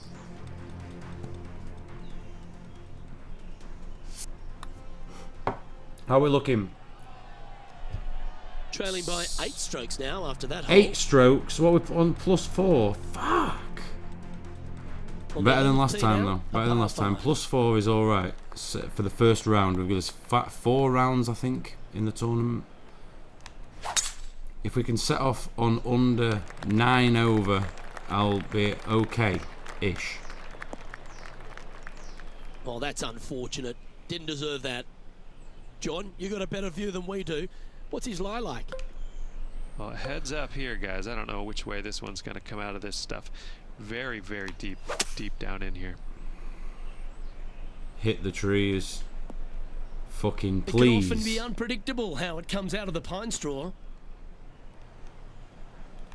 How are we looking? Trailing by 8 strokes now after that hole. 8 strokes? What, we're on +4? Fuck! Better than last time though. Better than last time. +4 is alright. For the first round, we've got 4 rounds I think in the tournament. If we can set off on under 9 over, I'll be okay-ish. Oh, that's unfortunate. Didn't deserve that. John, you got a better view than we do. What's his lie like? Well, heads up here, guys. I don't know which way this one's going to come out of this stuff. Very, very deep down in here. Hit the trees. Fucking please. It can often be unpredictable how it comes out of the pine straw.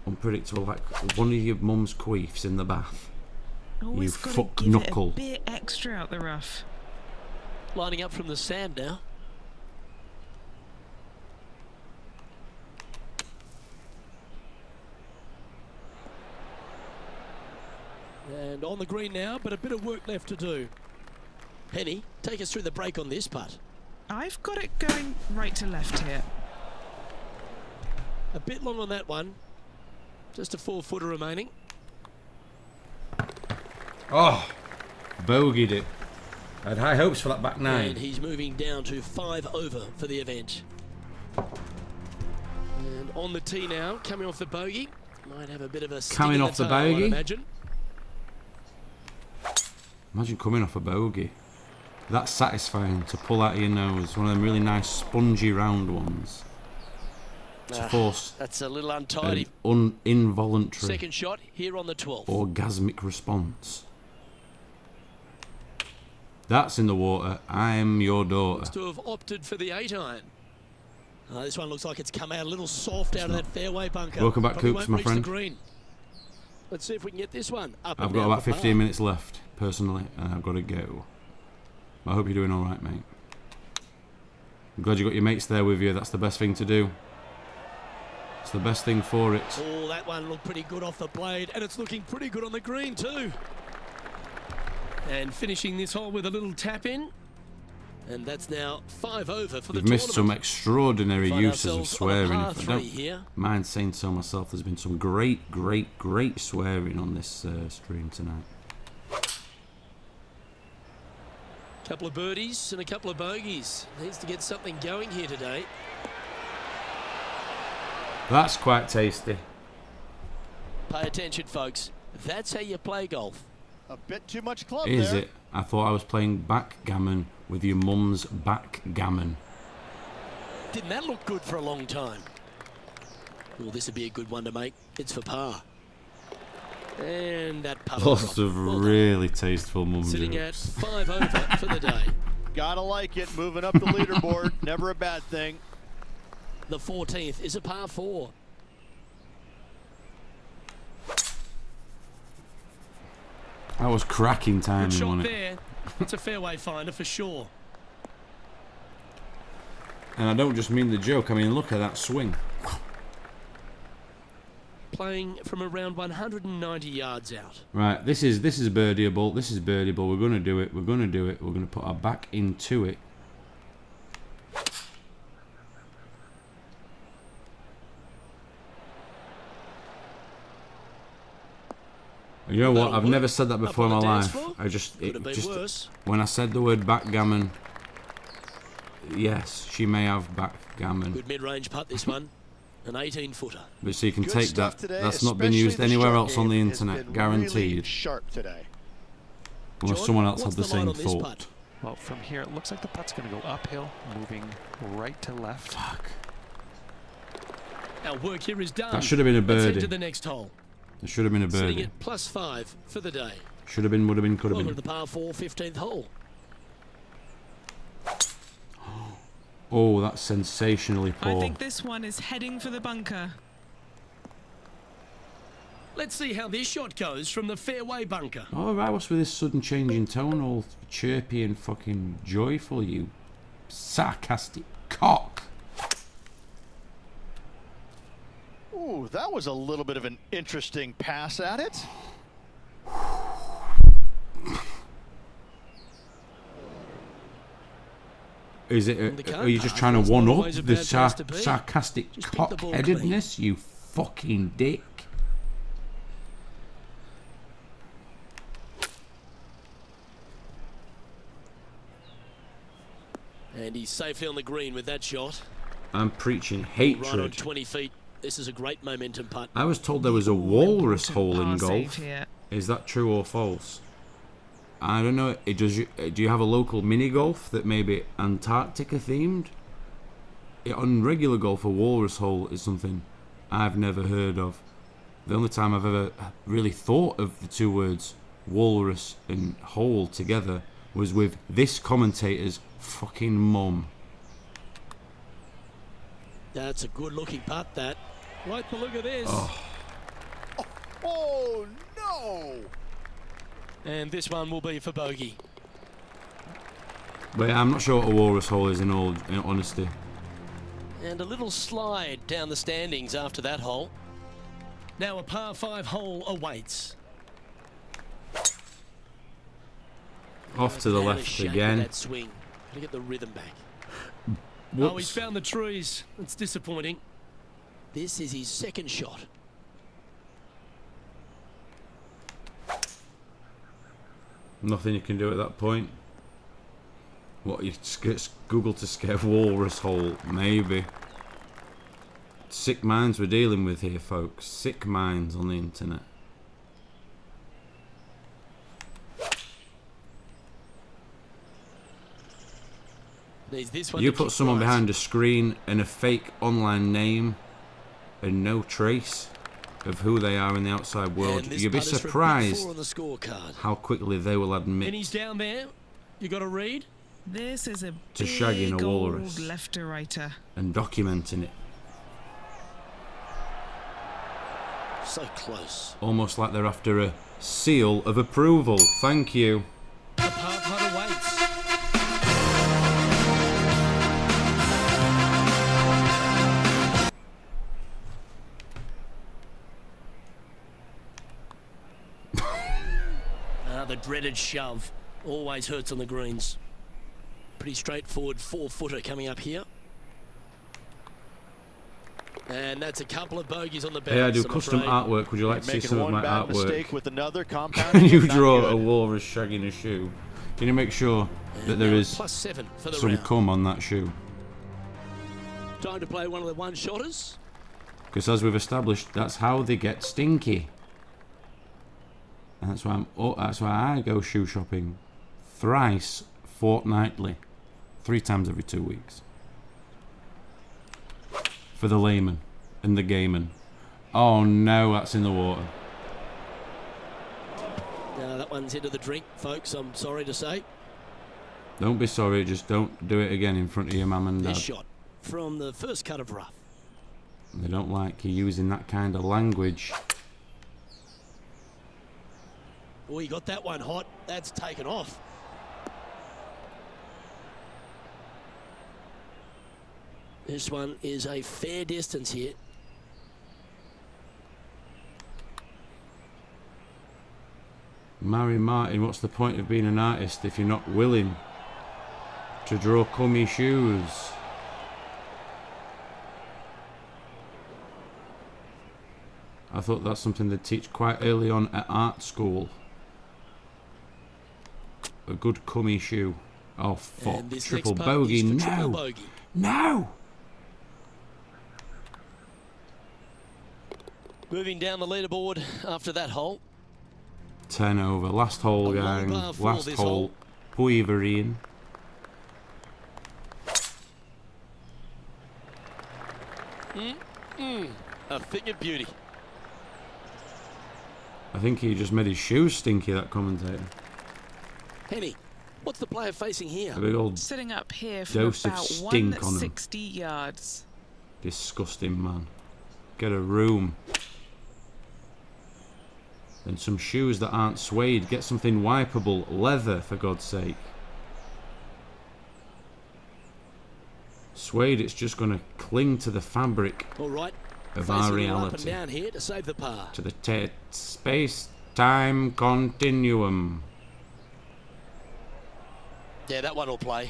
Unpredictable, like one of your mum's queefs in the bath. Always you gotta fuck give knuckle. It a bit extra out the rough. Lining up from the sand now. And on the green now, but a bit of work left to do. Penny, take us through the break on this putt. I've got it going right to left here. A bit long on that one. Just a 4-footer remaining. Oh, bogeyed it. I had high hopes for that back nine. And he's moving down to 5 over for the event. And on the tee now, coming off the bogey. Might have a bit of a stick Coming in off the tail, I'd bogey? imagine. Imagine coming off a bogey. That's satisfying to pull out of your nose. One of them really nice spongy round ones. To force that's a little untidy. An involuntary Second shot here on the 12th. orgasmic response. That's in the water. I'm your daughter. Looks to have opted for the 8-iron. This one looks like it's come out a little soft out of that fairway bunker. Welcome back, Probably Coops, won't my reach friend. the green. Let's see if we can get this one up. I've got about 15 minutes left, personally, and I've got to go. I hope you're doing all right, mate. I'm glad you got your mates there with you. That's the best thing to do. It's the best thing for it. Oh, that one looked pretty good off the blade, and it's looking pretty good on the green too. And finishing this hole with a little tap in. And that's now 5 over for the You've missed some tournament. extraordinary Find uses of ourselves on a swearing. par If I 3 don't here. mind saying so myself, there's been some great swearing on this stream tonight. Couple of birdies and a couple of bogeys. Needs to get something going here today. That's quite tasty. Pay attention, folks. That's how you play golf. A bit too much club Is there. it? I thought I was playing backgammon with your mum's backgammon. Didn't that look good for a long time? Well, this would be a good one to make. It's for par. And that putt. Lots of really tasteful mum Sitting jokes. at 5 over for the day. Gotta like it. Moving up the leaderboard. Never a bad thing. The 14th is a par 4. That was cracking Good timing, shot wasn't it? there. It's a fairway finder for sure. And I don't just mean the joke, I mean look at that swing. Playing from around 190 yards out. Right, this is birdieable, this is birdieable, we're gonna do it, we're gonna put our back into it. You know what? I've never said that before in my life. When I said the word backgammon, yes, she may have backgammon. Good mid-range putt, this one. An 18-footer. But so you can Good take stuff that. today, That's not been especially used the anywhere short else on the game has internet, been guaranteed. really sharp today. Unless John, someone else had what's the the line same on this thought. putt? Well, from here, it looks like the putt's going to go uphill, moving right to left. Fuck. Our work here is done. That should have been a Let's head birdie. to the next hole. It should have been a Sitting birdie. at +5 for the day. Should have been, would have been, could have Welcome been. to the par 4 15th hole. Oh, that's sensationally I poor. think this one is heading for the bunker. Let's see how this shot goes from the fairway bunker. All right, what's with this sudden change in tone, all chirpy and fucking joyful, you sarcastic cock? Ooh, that was a little bit of an interesting pass at it. Is it? Are you just trying to one up the sarcastic cock-headedness, you fucking dick? And he's safely on the green with that shot. I'm preaching Right on hatred. 20 feet. This is a great momentum putt. I was told there was a walrus hole in par golf. save here. Is that true or false? I don't know. Do you have a local mini golf that may be Antarctica themed? On regular golf, a walrus hole is something I've never heard of. The only time I've ever really thought of the two words walrus and hole together was with this commentator's fucking mum. That's a good looking putt, that. Right, but look at this. Oh, no! And this one will be for bogey. But I'm not sure what a walrus hole is in all honesty. And a little slide down the standings after that hole. Now a par 5 hole awaits. Off to the Down a left shape with again. that swing. Gotta get the rhythm back. Whoops. Oh, he's found the trees. It's disappointing. This is his second shot. Nothing you can do at that point. What, you Google to scare walrus hole? Maybe. Sick minds we're dealing with here, folks. Sick minds on the internet. You put someone behind a screen and a fake online name and no trace of who they are in the outside world, you'd be surprised how quickly they will admit and he's down there. You got to read. This is a to shagging a walrus left-to-righter and documenting it. So close. Almost like they're after a seal of approval. Thank you. The par putter waits. The dreaded shove always hurts on the greens. Pretty straightforward 4-footer coming up here. And that's a couple of bogeys on the bounce. Hey, I do custom artwork. Would you like to see some of my artwork? With another Can you draw a walrus shagging a shoe? Can you make sure that there is +7 for the some round. cum on that shoe? Time to play one of the one-shotters. Because as we've established, that's how they get stinky. And that's why I go shoe shopping thrice fortnightly, 3 times every 2 weeks. For the layman and the gayman. Oh no, that's in the water. No, that one's into the drink, folks. I'm sorry to say. Don't be sorry, just don't do it again in front of your mum and dad. This shot from the first cut of rough. They don't like you using that kind of language. Oh, you got that one hot. That's taken off. This one is a fair distance here. Mary Martin, what's the point of being an artist if you're not willing to draw cummy shoes? I thought that's something they teach quite early on at art school. A good cummy shoe. Oh fuck, triple bogey, no! No! Moving down the leaderboard after that hole. 10 over. Last hole, gang. Last hole. Poiverian. A thing of beauty. I think he just made his shoes stinky, that commentator. Henny, what's the player facing here? A big old sitting up here for dose about of stink on him. 160 yards. Disgusting, man. Get a room. And some shoes that aren't suede. Get something wipeable. Leather, for God's sake. Suede, it's just going to cling to the fabric of our reality. Up and down here to save the par. To the space-time continuum. Yeah, that one will play.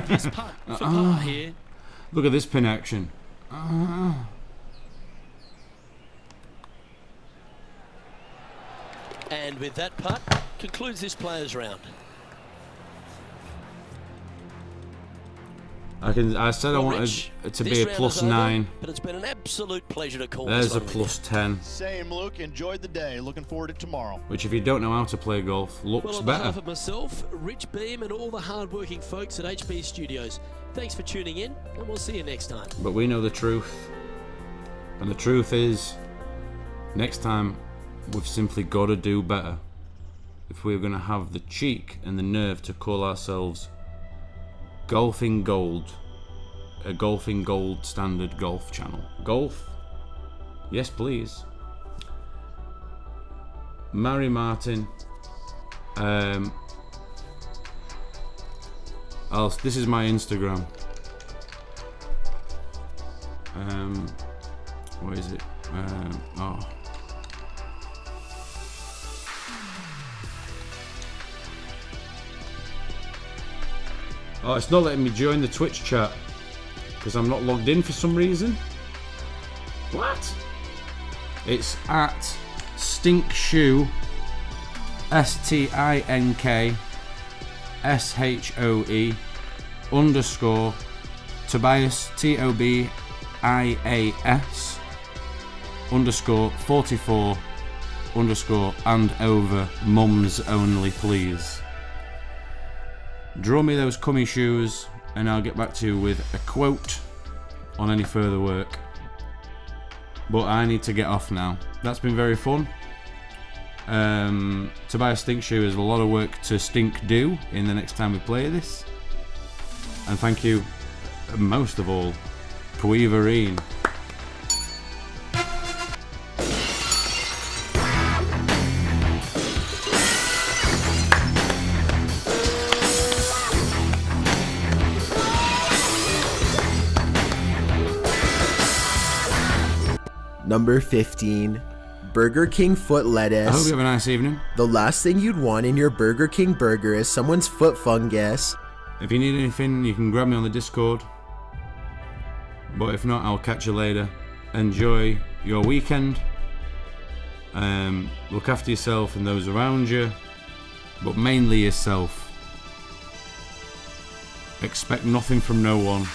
This putt for par here. Look at this pin action. And with that putt, concludes this player's round. I said I wanted it to be a +9. But it's been an absolute pleasure to call. There's a +10. Same, Luke. Enjoyed the day. Looking forward to tomorrow. Which, if you don't know how to play golf, looks well, on better. behalf of myself, Rich Beam, and all the hard-working folks at HB Studios, thanks for tuning in, and we'll see you next time. But we know the truth. And the truth is, next time, we've simply got to do better. If we're going to have the cheek and the nerve to call ourselves Golfing Gold, a Golfing Gold standard golf channel. Golf? Yes, please. Mary Martin. This is my Instagram. What is it? Oh, it's not letting me join the Twitch chat because I'm not logged in for some reason. What? It's at Stinkshoe, STINK SHOE _ Tobias TOBIAS _44 _ and over mums only please. Draw me those cummy shoes and I'll get back to you with a quote on any further work. But I need to get off now. That's been very fun. Tobias Stinkshoe is a lot of work to stink do in the next time we play this. And thank you most of all, Puiverine. Number 15, Burger King foot lettuce. I hope you have a nice evening. The last thing you'd want in your Burger King burger is someone's foot fungus. If you need anything, you can grab me on the Discord. But if not, I'll catch you later. Enjoy your weekend. Look after yourself and those around you, but mainly yourself. Expect nothing from no one,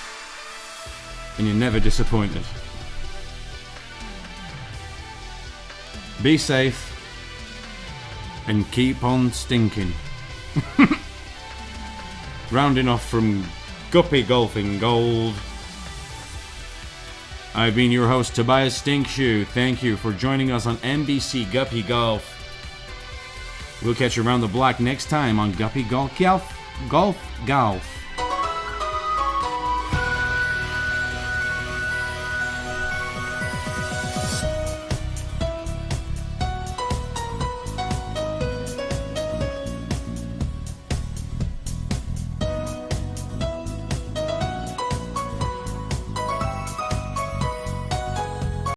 and you're never disappointed. Be safe and keep on stinking. Rounding off from Guppy Golfing Gold, I've been your host Tobias Stinkshoe. Thank you for joining us on NBC Guppy Golf. We'll catch you around the block next time on Guppy Golf.